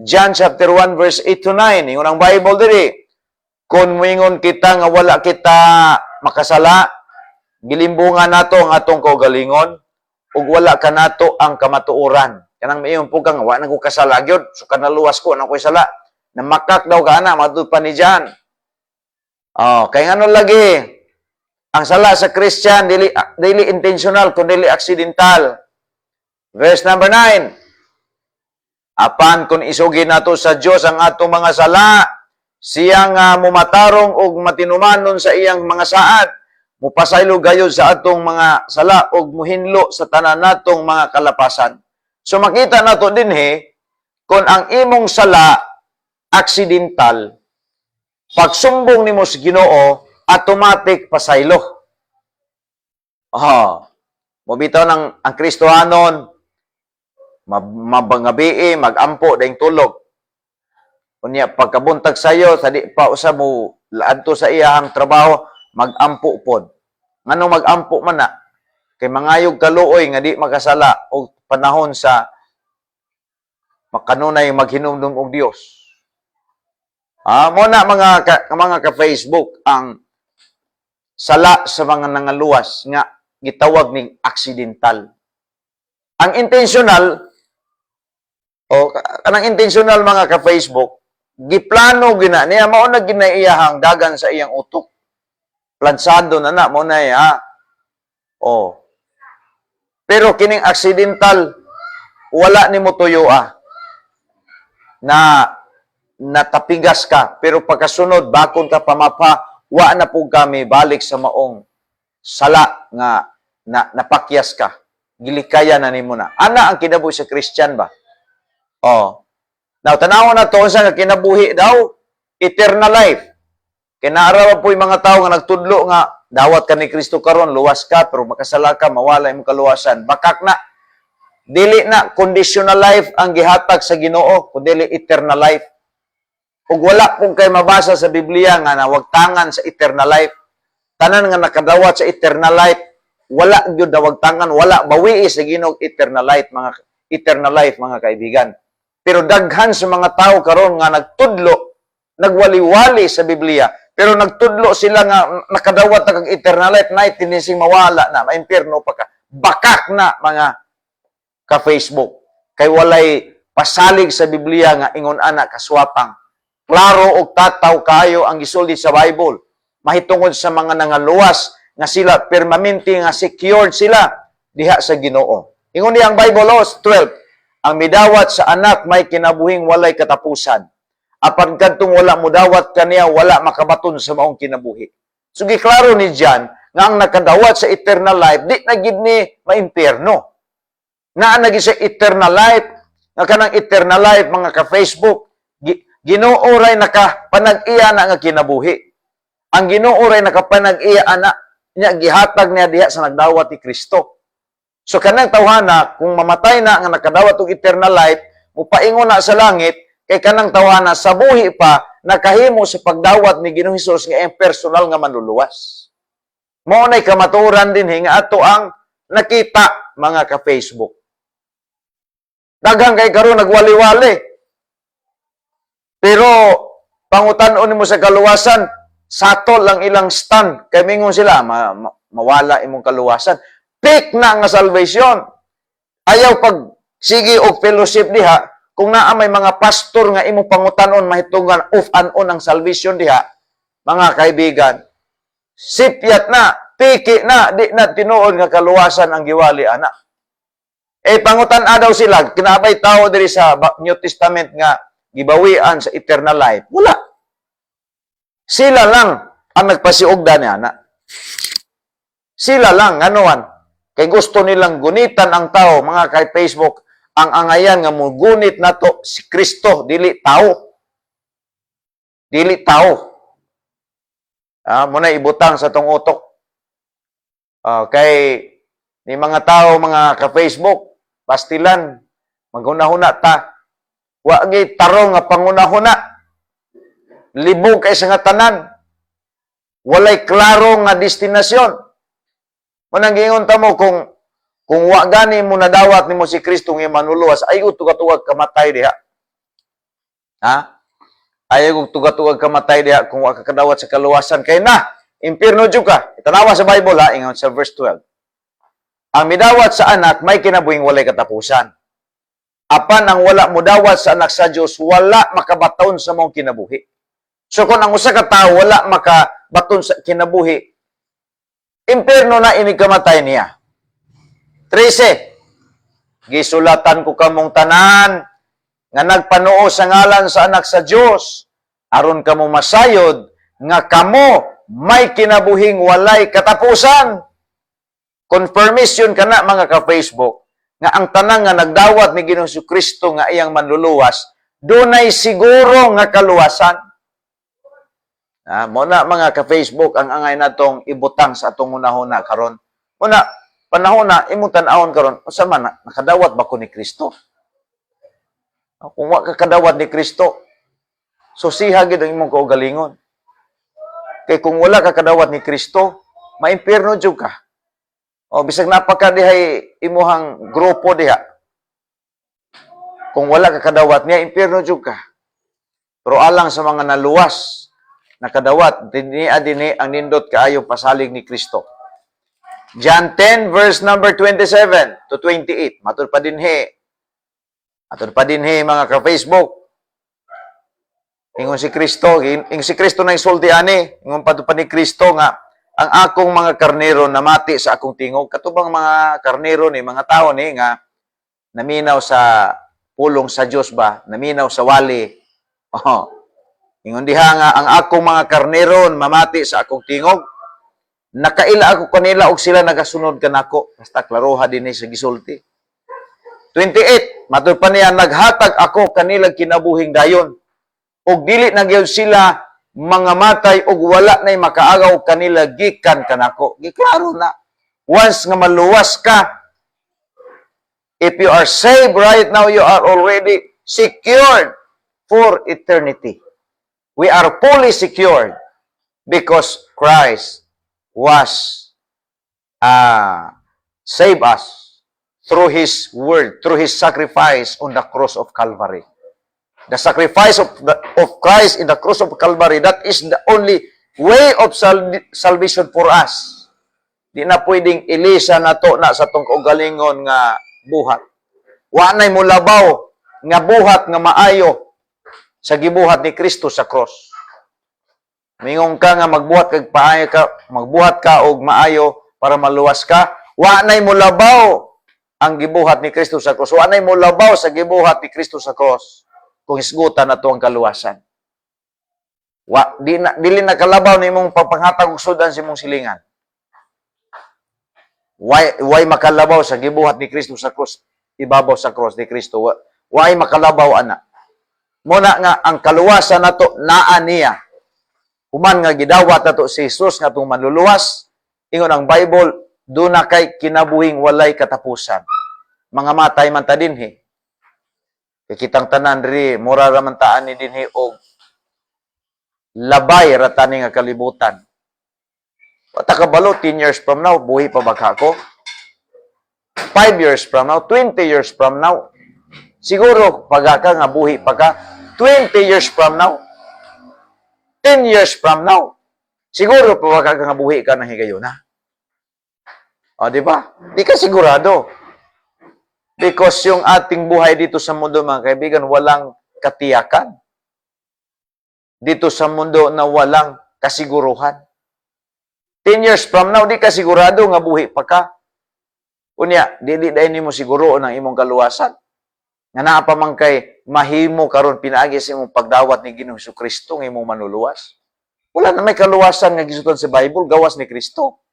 John chapter 1 verse 8 to 9. Ingon ang Bible diri, kung moingon kita nga wala kita makasala, gilimbungan nato ang atong kaugalingon ug wala ka nato ang kamatuoran. Kanang mayon po kang wa na ko kasala gyud, so kanaluwas ko na ko sala. Namakak daw ka ana matud pa ni John. Kay ngano lagi ang sala sa Christian dili intentional kundi accidental. Verse number 9. Apan kung isugin nato sa Dios ang atong mga sala, siya nga mumatarong og matinumanon sa iyang mga saad, mupasaylo gayud sa atong mga sala og muhinlo sa tanan natong mga kalapasan. So makita nato dinhi kung ang imong sala accidental, pagsumbong nimo sa Ginoo, automatic pasaylo. Mobitaw ng ang Kristohanon, mabangabi, magampo daing tulog. Unya pagkabuntag sayo, sadi pa usa mo laadto sa iyang trabaho, magampo pod. Nganong magampo man na? Kay mangayog kaluoy nga di makasala og panahon sa makanunay maghinumdum og Dios. Mo na mga ka-Facebook ang sala sa mga nangaluwas nga gitawag ning accidental. Ang intentional kanang intentional mga ka-Facebook, giplano gina niya mao na ginaiyahang dagan sa iyang utok. Plansado na mo na Pero kining accidental wala nimo tuyo na natapigas ka, pero pagkasunod bakon ka pamapa, wa na pug kami balik sa maong sala nga napakyas ka. Gilikaya na nimo na. Ana ang kinabuhi sa Christian ba? Now, tanawon na to sa kinabuhi daw, eternal life. Kinaaraw po yung mga tao nga nagtudlo nga, dawat ka ni Kristo karon, luwas ka, pero makasala ka, mawala yung kaluwasan. Bakak na. Dili na conditional life ang gihatag sa Ginoo, kundi eternal life. Ug wala kung kay mabasa sa Biblia nga nawagtangan sa eternal life. Tanan nga nakadawat sa eternal life, wala gyud nawagtangan, wala bawi sa Ginoo eternal life, mga kaibigan. Pero daghan sa mga tao karon nga nagtudlo, nagwali-wali sa Biblia, pero nagtudlo sila nga nakadawat na kag eternal life, na tinising mawala na, maimpierno pa ka. Bakak na, mga ka-Facebook. Kay walay pasalig sa Biblia nga ingon ana kaswapang. Klaro og tataw kayo ang gisulti sa Bible. Mahitungod sa mga nangaluwas nga sila permanente nga secured sila diha sa Ginoo. Ingon niya ang Bible Laws 12, ang midawat sa anak may kinabuhing walay katapusan. Apan kadtong wala mudawat kaniya wala makabaton sa maong kinabuhi. So giklaro ni John nga ang nakadawat sa eternal life di na gid ni maimpierno. Naa na gid sa eternal life, nga kanang eternal life mga ka-Facebook, Ginoo ray nakapanag-iya na nga kinabuhi. Ang Ginoo ray nakapanag-iya ana nya gihatag niya diha sa nagdawat ni Kristo. So kanang tawhana kung mamatay na nga nakadawat og eternal life, mupaingon na sa langit kay kanang tawhana sa buhi pa nakahimo sa pagdawat ni Ginoong Hesus nga ang personal nga manluluwas. Mao nay kamatuoran din nga ato ang nakita mga ka-Facebook. Daghang kay karon nagwali-wali. Pero pangutan-on nimo sa kaluwasan, satol lang ilang stand. Kay mingon sila mawala imong kaluwasan. Pick na nga salvation. Ayaw pag sige og fellowship diha kung naa may mga pastor nga imong pangutan-on mahitunggan off and on ang salvation diha, mga kaibigan, sipyat na, piki na, di na tinuod nga kaluwasan ang giwali ana. Pangutan-a daw sila, kinabay tao diri sa New Testament nga gibawian sa eternal life. Wala. Sila lang ang nagpasiugda ni ana. Sila lang, anuan. Kay gusto nilang gunitan ang tao, mga kay Facebook, ang angayan nga mugunit nato si Kristo, dili tao. Dili tao. Muna ibutang sa tong utok. Kay ni mga tao, mga ka-Facebook, pastilan, maghuna-huna ta. Wagi tarong nga panguna-huna. Libog kay sa nga tanan. Walay klaro nga destinasyon. Manang gingon ta mo kung wa gani mo nadawat nimo si Kristo nga manluluwas, ay tugatugag kamatay diha. Ay tugatugag kamatay diha kung wa ka kadawat sa kaluwasan kay na impierno jud ka. Itanawa sa Bible ingon sa verse 12. Ang midawat sa anak may kinabuhing walay katapusan. Apan ang wala mudawat sa anak sa Dios wala makabaton sa mong kinabuhi. So kung ang usa ka tawo wala makabaton sa kinabuhi, impierno na ini kamatay niya. 13. Gisulatan ko kamong tanan nga nagpanuo sa ngalan sa anak sa Dios aron kamo masayod nga kamo may kinabuhing walay katapusan. Confirmation kana mga ka-Facebook nga ang tanan nga nagdawat ni Ginoong Kristo nga iyang manluluwas dunay siguro nga kaluwasan. Muna mga ka-Facebook ang angay natong ibutang sa atong unahuna karon. Muna panahon na imong tan-awon karon unsa man nakadawat ba ko ni Kristo? Kung wa ka kadawat ni Kristo, susiha gid ang imong kaugalingon. Kay kung wala ka kadawat ni Kristo, maimpierno jud ka. O bisag napaka dihay imuhang grupo diha. Kung wala ka kadawat niya, impierno jud ka. Pero alang sa mga naluwas, nakadawat, dinhi ang nindot kaayo pasalig ni Kristo. John 10 verse number 27 to 28. Matud pa dinhi mga ka-Facebook. Ingon si Kristo, na isulti ani, ingon pa ni Kristo nga ang akong mga karnero namati sa akong tingog. Katubang mga karnero ni mga tao ni nga naminaw sa pulong sa Dios ba, naminaw sa wali. Ingon diha nga ang akong mga karnero mamati sa akong tingog. Nakaila ako kanila og sila nagasunod kanako. Basta klaroha dinhi sa gisulti. 28, matud pa niya, naghatag ako kanila kinabuhing dayon. Og dili na gyud sila mga matay og wala nay makaagaw kanila gikan kanako. Giklaro na. Once nga maluwas ka, if you are saved right now, you are already secured for eternity. We are fully secured because Christ was save us through His word, through His sacrifice on the cross of Calvary. The sacrifice of Christ in the cross of Calvary, that is the only way of salvation for us. Di na pwedeng ilisa na to na sa tong kaugalingon nga buhat. wa nay mo labaw nga buhat nga maayo sa gibuhat ni Kristo sa cross. Mingon ka nga magbuhat ka og maayo para maluwas ka, wa nay mo labaw ang gibuhat ni Kristo sa cross. Wa nay mo labaw sa gibuhat ni Kristo sa cross kung isgutan nato ang kaluwasan. Dili na kalabaw ni imong pagpanghatag og sudan sa imong silingan. Why makalabaw sa gibuhat ni Kristo sa cross, ibabaw sa cross ni Kristo. Why makalabaw ana. Muna nga ang kaluwasan nato naa niya. Human nga gidawat nato si Jesus nga itong manluluwas, ingon ang Bible, doon na kay kinabuhing walay katapusan. Mga matay man ta dinhi. Kitang tanan diri, mura raman taan ni dinhi og labay ratani nga kalibutan. Wata kabalo 10 years from now, buhi pa baka ko? 5 years from now, 20 years from now. Siguro pagaka nga buhi pa ka 20 years from now. 10 years from now, siguro pa nga buhi ka na higayon na. O, di ba? Di ka sigurado. Because yung ating buhay dito sa mundo, mga kaibigan, walang katiyakan. Dito sa mundo na walang kasiguruhan. 10 years from now, di ka sigurado nga buhi pa ka. Unya, dili dahil mo siguro ng imong kaluwasan. Nga naa pa man kay mahimo karon pinaagi sa imong pagdawat ni Ginoong Kristo ng imong manuluwas. Wala na may kaluwasan nga gisuton sa Bible, gawas ni Kristo.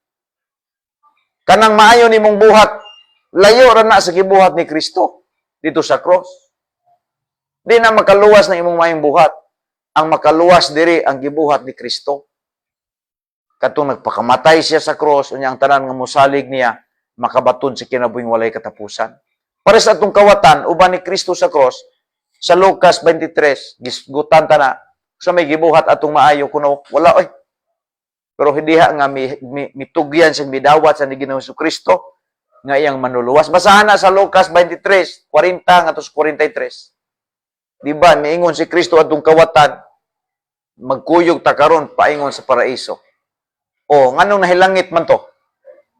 Kanang maayo nimong buhat, layo ra na sa gibuhat ni Kristo dito sa cross. Di na makaluwas ng imong maayong buhat. Ang makaluwas diri ang gibuhat ni Kristo. Katong nagpakamatay siya sa cross, unya ang tanan nga mosalig niya, makabaton sa kinabuhing walay katapusan. Para sa atong kawatan, uban ni Kristo sa cross, sa Lucas 23, gisgutan ta na, sa may gibuhat atong maayo, kuno wala, oy. Pero hindi nga mitugyan siyang midawat sa ni Ginoong Kristo, nga iyang manluluwas. Basahan na sa Lucas 23, 40 nga to 43. Diba, miingon si Kristo atong kawatan, magkuyog ta karon paingon sa paraiso. O, nganong nahilangit man to?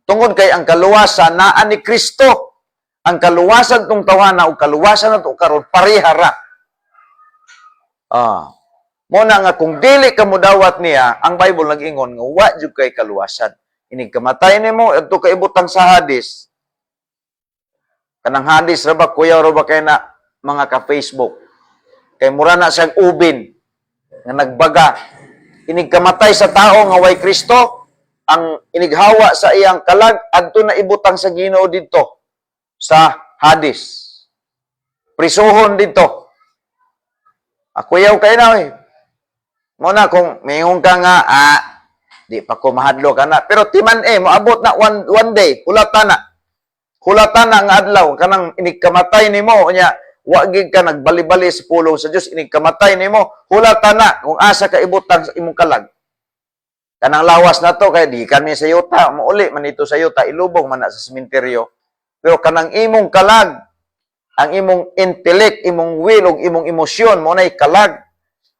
Tungod kay ang kaluwasan naa ni Kristo. Ang kaluwasan tong tawhana o kaluwasan nato karon parehara. Muna nga kung dili ka mudawat niya, ang Bible nag-ingon nga wa jud kay kaluwasan. Inig kamatay nimo adto kay ibutang sa hadis. Kanang hadis ra ba kuya ra ba kay na mga ka Facebook. Kay mura na siyang ubin nga nagbaga. Inig kamatay sa tao nga way Kristo, ang inighawa sa iyang kalag adto na ibutang sa Ginoo didto sa hadis. Prisuhon dito. Ako yaw kay na eh. Muna kung mayroon ka nga, di pa ko mahadlo ka na. Pero timan moabot na one day, hulatan na. Hulatan na nga adlaw, kanang inigkamatay ni mo, nya, wagig ka nagbali-bali sa pulong sa Diyos, inigkamatay ni mo, hulatan na, kung asa ka ibutang sa imong kalag. Kanang lawas na to, kaya di kami sa yuta, mauli man ito sa yuta, ilubong man na sa sementeryo. Pero kanang imong kalag, ang imong intellect, imong will, ug imong emosyon, mo na'y kalag,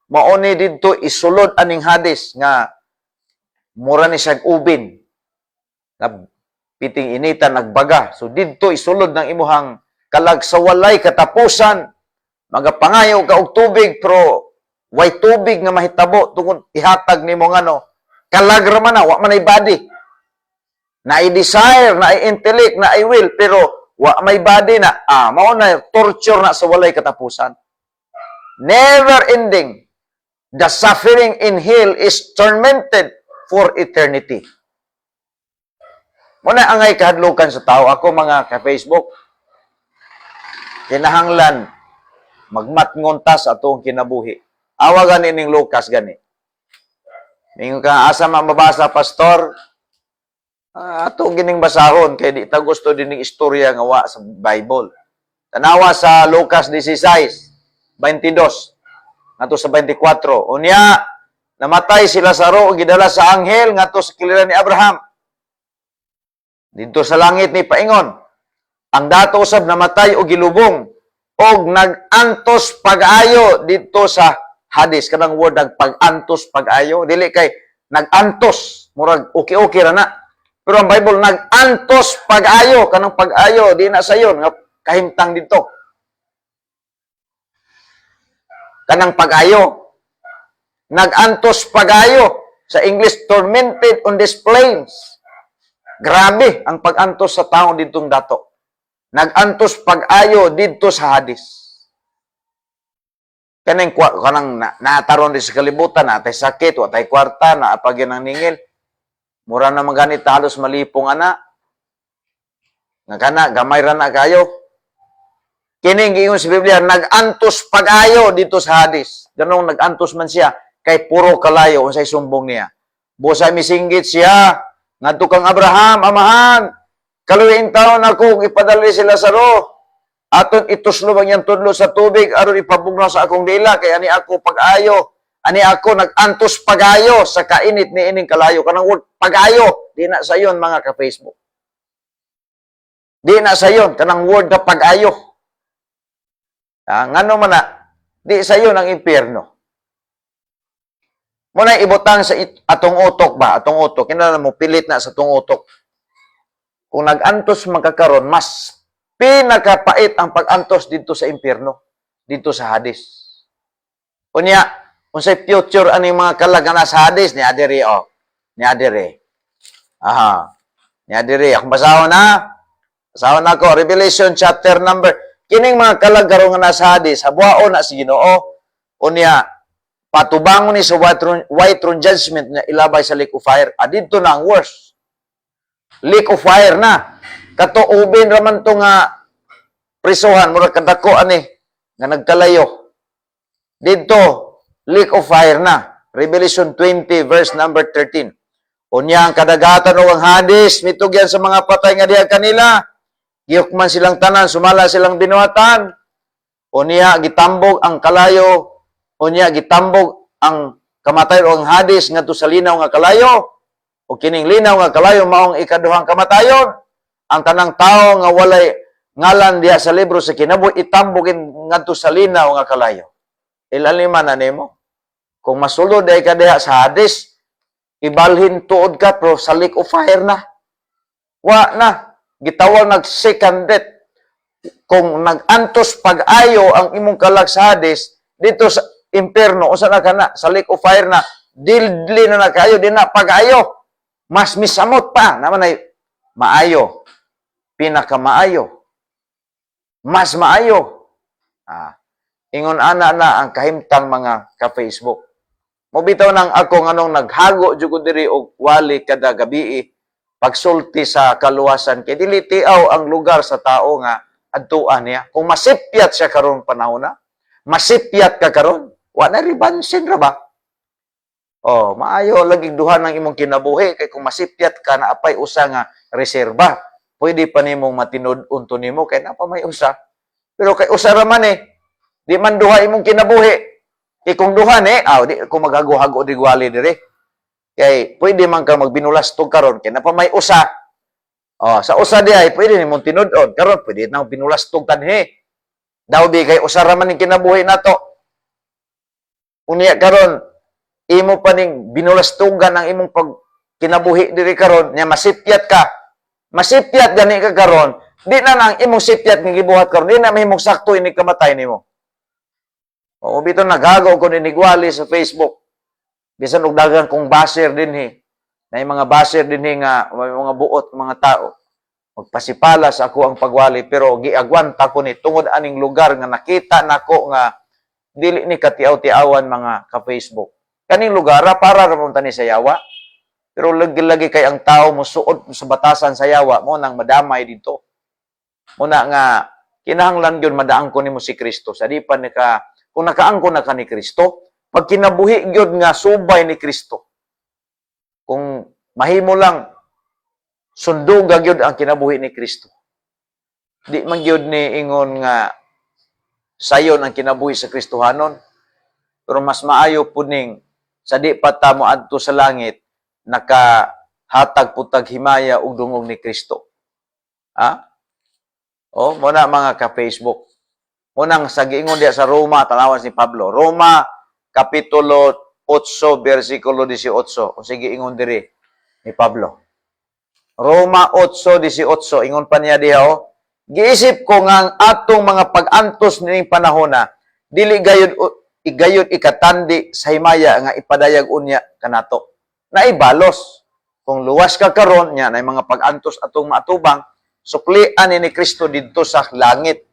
mauni dito isulod aning hadis nga mura ni siyang ubin nga piting initan nagbaga. So dito isulod ng imuhang kalag sa walay katapusan. Magapangayo ka og tubig pero way tubig nga mahitabo tungod ihatag nimo ngano kalag ra man na wa man ay body. Na ay desire, na ay intellect, na ay will pero wa may body na. Mao na torture na sa walay katapusan. Never ending. The suffering in hell is tormented for eternity. Muna angay kahadlukan sa tao. Ako mga ka-Facebook, kinahanglan magmatngontas atong kinabuhi. Awa gani ning Lucas gani. Mingon ka asa mabasa pastor, atong gining basahon kay di ta gusto dining istorya nga wa sa Bible. Tanawa sa Lucas 16, 22. Ngato sa 24. Unya, namatay si Lazaro, gidala sa anghel, ngato sa kiliran ni Abraham. Dito sa langit ni paingon, ang dato usab namatay o gilubong, og nag-antos pag-ayo dito sa hadis. Kanang word, nagpag-antos pag-ayo. Dili kay nag-antos, murag okay ra na. Pero ang Bible, nag-antos pag-ayo, kanang pag-ayo, di na sayon, nga kahimtang dito. Kanang pag-ayo. Nagantos pag-ayo. Sa English, tormented on these plains. Grabe ang pag-antos sa tao ditong dato. Nagantos pag-ayo dito sa Hades. Kanang nataron din sa kalibutan, natay sakit, watay kwarta, naapagyan ng ningil. Mura na maganit, halos malipong ana. Nga gamay ra na kayo. Kining giingon sa Biblia, nagantos pag-ayo dito sa Hades. Ganong nagantos man siya, kay puro kalayo unsay sumbong niya. Busa misinggit siya, ngadto kang Abraham, amahan, kaluwing taon ako, ipadali sila sa Lazaro. Aton ituslo bang yang tudlo sa tubig, aron ipabugnaw sa akong dila, kay ani ako pag-ayo. Ani ako nagantos pag-ayo sa kainit ni ining kalayo. Kanang word pag-ayo, di na sayon mga ka-Facebook. Di na sayon, kanang word na pag-ayo. Ngano man na, di sayon ang impyerno. Muna ibutang sa atong utok ba? Atong utok. Kinala mo, pilit na sa atong utok. Kung nag-antos magkakaroon, mas pinakapait ang pag-antos dito sa impyerno. Dito sa Hades. Kunya, kung sa future, ano yung mga kalag na sa Hades? Ni Adere, oh. Ni Adere. Aha. Ni Adere. Akong basaho na. Basaho na ako. Revelation chapter number. Kining mga kalag karong nga nasa Hades, habuao na si Ginoo. Unya, patubangon ni sa white throne judgment na ilabay sa lake of fire. Dito na ang worst. Lake of fire na. Katuubin raman to nga prisuhan, mura kadako ani nga nagkalayo. Dito, lake of fire na. Revelation 20 verse number 13. Unya ang kadagatan o ang Hades, mitugyan sa mga patay nga diha kanila. Giyukman silang tanan, sumala silang binuhatan. Unya gitambog ang kalayo. Unya gitambog ang kamatayon o ang Hades ngadto sa linaw nga kalayo. O kining linaw nga kalayo maong ikaduhang kamatayon. Ang tanang tao nga walay ngalan diha sa libro sa kinabuhi itambogin ngadto sa linaw nga kalayo. Ilaliman na nimo. Kung masulod ay ka diha sa Hades, ibalhin tuod ka pero sa lake of fire na. Wa na. Gitawag nag-second death. Kung nag-antos pag-ayo ang imong kalag sa Hades, dito sa impyerno, o sa nakana, sa lake of fire na, dili na kayo, di na pag-ayo. Mas misamot pa, naman ay maayo. Pinakamaayo. Mas maayo. Ingon ana na ang kahimtang mga ka-Facebook. Mobitaw nang ako nganong naghago jud diri og wali kada gabi pagsulti sa kaluwasan kay dili tiaw ang lugar sa tao nga adtuan niya. Kung masipyat siya karon panahon na, masipyat ka karon, wa na ribansin ra ba? Oh, maayo lagi duha ng imong kinabuhi kay kung masipyat ka na apay usa nga reserba, pwede pa nimong matinud-on to nimo kay napa may usa. Pero kay usa ra man di man duha imong kinabuhi. Kay kung duha di ko maghago-hago di gwali diri. Kay pwede man ka magbinulastog karon kay napa may usa. Oh, sa usa di ay pwede nimong tinud-on karon pwede nang binulastog tanhi. Daw di kay usa ra man ning kinabuhi nato. Unya karon imo pa ning binulastogan ang imong pag kinabuhi diri karon nya masipyat ka. Masipyat gani ka karon, di na nang imong sipyat nga gibuhat karon, di na mahimong sakto ini kamatay nimo. O bito nagago ko ni gwali sa Facebook. Bisan og daghang kong baser dinhi. Na mga baser dinhi nga mga buot mga tao. Magpasipala sa ako ang pagwali pero giagwanta ko ni tungod aning lugar nga nakita nako nga dili ni katiaw-tiawan mga ka-Facebook. Kaning lugar para ra tani sa yawa. Pero lagi-lagi kay ang tao musuod sa batasan sa yawa mo nang madamay dito. Muna nga kinahanglan gyud madaang ko nimo si Kristo. Sa di pa kung nakaangko na ka ni Kristo, pag kinabuhi gyud nga subay ni Kristo. Kung mahimo lang sunduga gyud ang kinabuhi ni Kristo. Di man gyud ni ingon nga sayon ang kinabuhi sa Kristohanon. Pero mas maayo puning sa di pa ta moadto sa langit nakahatag putag himaya og dungog ni Kristo. O muna mga ka-Facebook. Munang sa giingon diya sa Roma tanawan si Pablo. Roma kapitulo 8 bersikulo 18. O sige ingon diri ni Pablo. Roma 8:18 ingon pa niya diha Giisip ko nga ang atong mga pag-antos ning panahon na dili gayud ikatandi sa himaya nga ipadayag unya kanato. Naibalos. Kung luwas ka karon nya na mga pag-antos atong maatubang, suklian ni Kristo didto sa langit.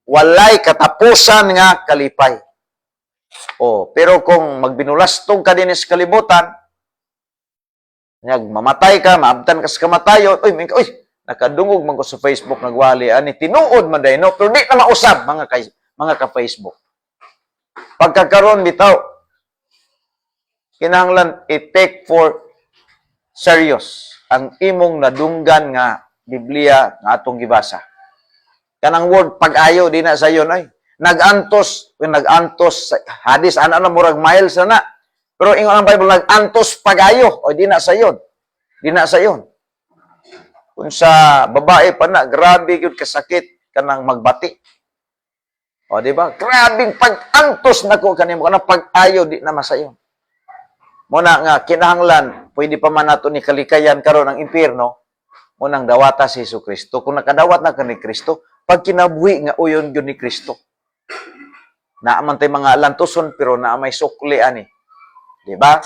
Walay katapusan nga kalipay. Pero kung magbinulastog ka din sa kalibutan, mamatay ka, maabtan ka sa kamatayon, nakadungog man ko sa Facebook, nagwali, tinuod man dahil, no? Pero di na mausab, mga ka-Facebook. Pagkakaroon, bitaw, kinahanglan i-take for serious ang imong nadunggan nga Biblia nga atong gibasa. Kanang word pag-ayo, di na sayon, nag-antos, hadis, na murag miles na. Pero ingon ang Bible, nag-antos pag-ayo, di na sayon. Di na sayon. Kung sa babae pa na, grabe yun kasakit kanang magbati. Di ba? Grabing pag-antos na ko kanimo, kanang pag-ayo, di na masayon. Muna nga, kinahanglan, pwede pa man nato ni kalikayan karon ng impyerno, munang dawata si Jesucristo. Kung nakadawat na ka ni Kristo, pag kinabuhi nga uyon yun ni Kristo. Naaman tayo mga lantuson, pero naamay sukli ani. Diba?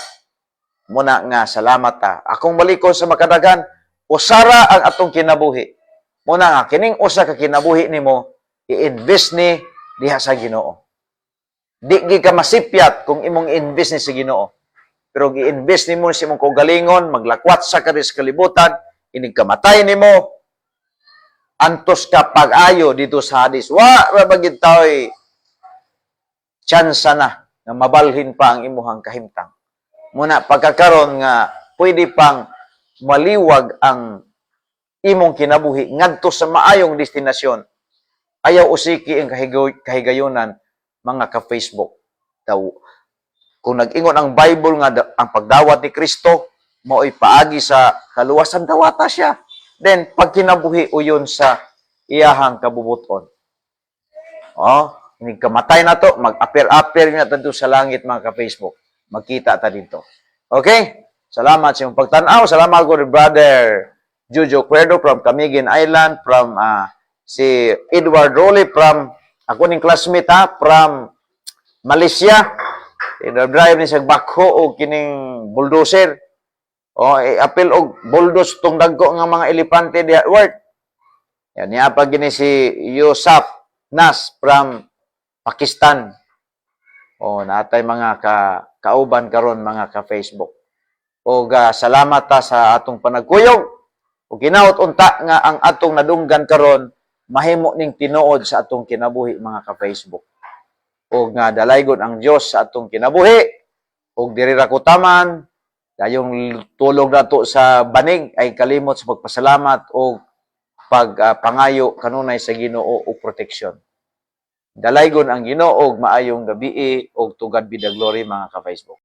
Muna nga, salamat ta. Akong malikon sa makadagan, usara ang atong kinabuhi. Muna nga, kining usa ka kinabuhi nimo, i-invest ni diha sa Ginoo. Di ka masipyat kung imong invest ni sa Ginoo. Pero gi-invest nimo sa imong kaugalingon, maglakwat sa kadis kalibutan, inig kamatay nimo, antos ka pag-ayo dito sa hadis. Wa ra bagid tao'y tsansa na nga mabalhin pa ang imuhang kahimtang. Muna pagkakaroon nga pwede pang maliwag ang imong kinabuhi ngadto sa maayong destinasyon. Ayaw usiki ang kahigayunan mga ka-Facebook. Kung nag-ingon ang Bible nga ang pagdawat ni Kristo mao'y paagi sa kaluwasan, dawata siya. Then pag kinabuhi uyon sa iyahang kabubuton. Hindi kamatay na to, mag-appear na dito sa langit mga ka-Facebook. Magkita ta dito. Okay? Salamat sa iyong pagtanaw. Salamat ko Brother Jojo Cuerdo from Camiguin Island, from si Edward Rowley from, ako ning classmate from Malaysia. Drive ni sa bakho o kining bulldozer. Apil og bulldoze tong dagko nga mga elepante di at work. Yan niya pa gini si Yusuf Nas from Pakistan. Natay mga kauban karon mga ka-Facebook. Salamat ta sa atong panagkuyog. O ginaot unta nga ang atong nadunggan karon mahimo ning tinuod sa atong kinabuhi mga ka-Facebook. Nga dalaygon ang Dios sa atong kinabuhi. Diri ra kutaman, dayong tulog nato sa banig ay kalimot sa pagpasalamat o pagpangayo kanunay sa Ginoo o proteksyon. Dalaygon ang Ginoo og maayong gabi og to God be the glory mga ka-Facebook.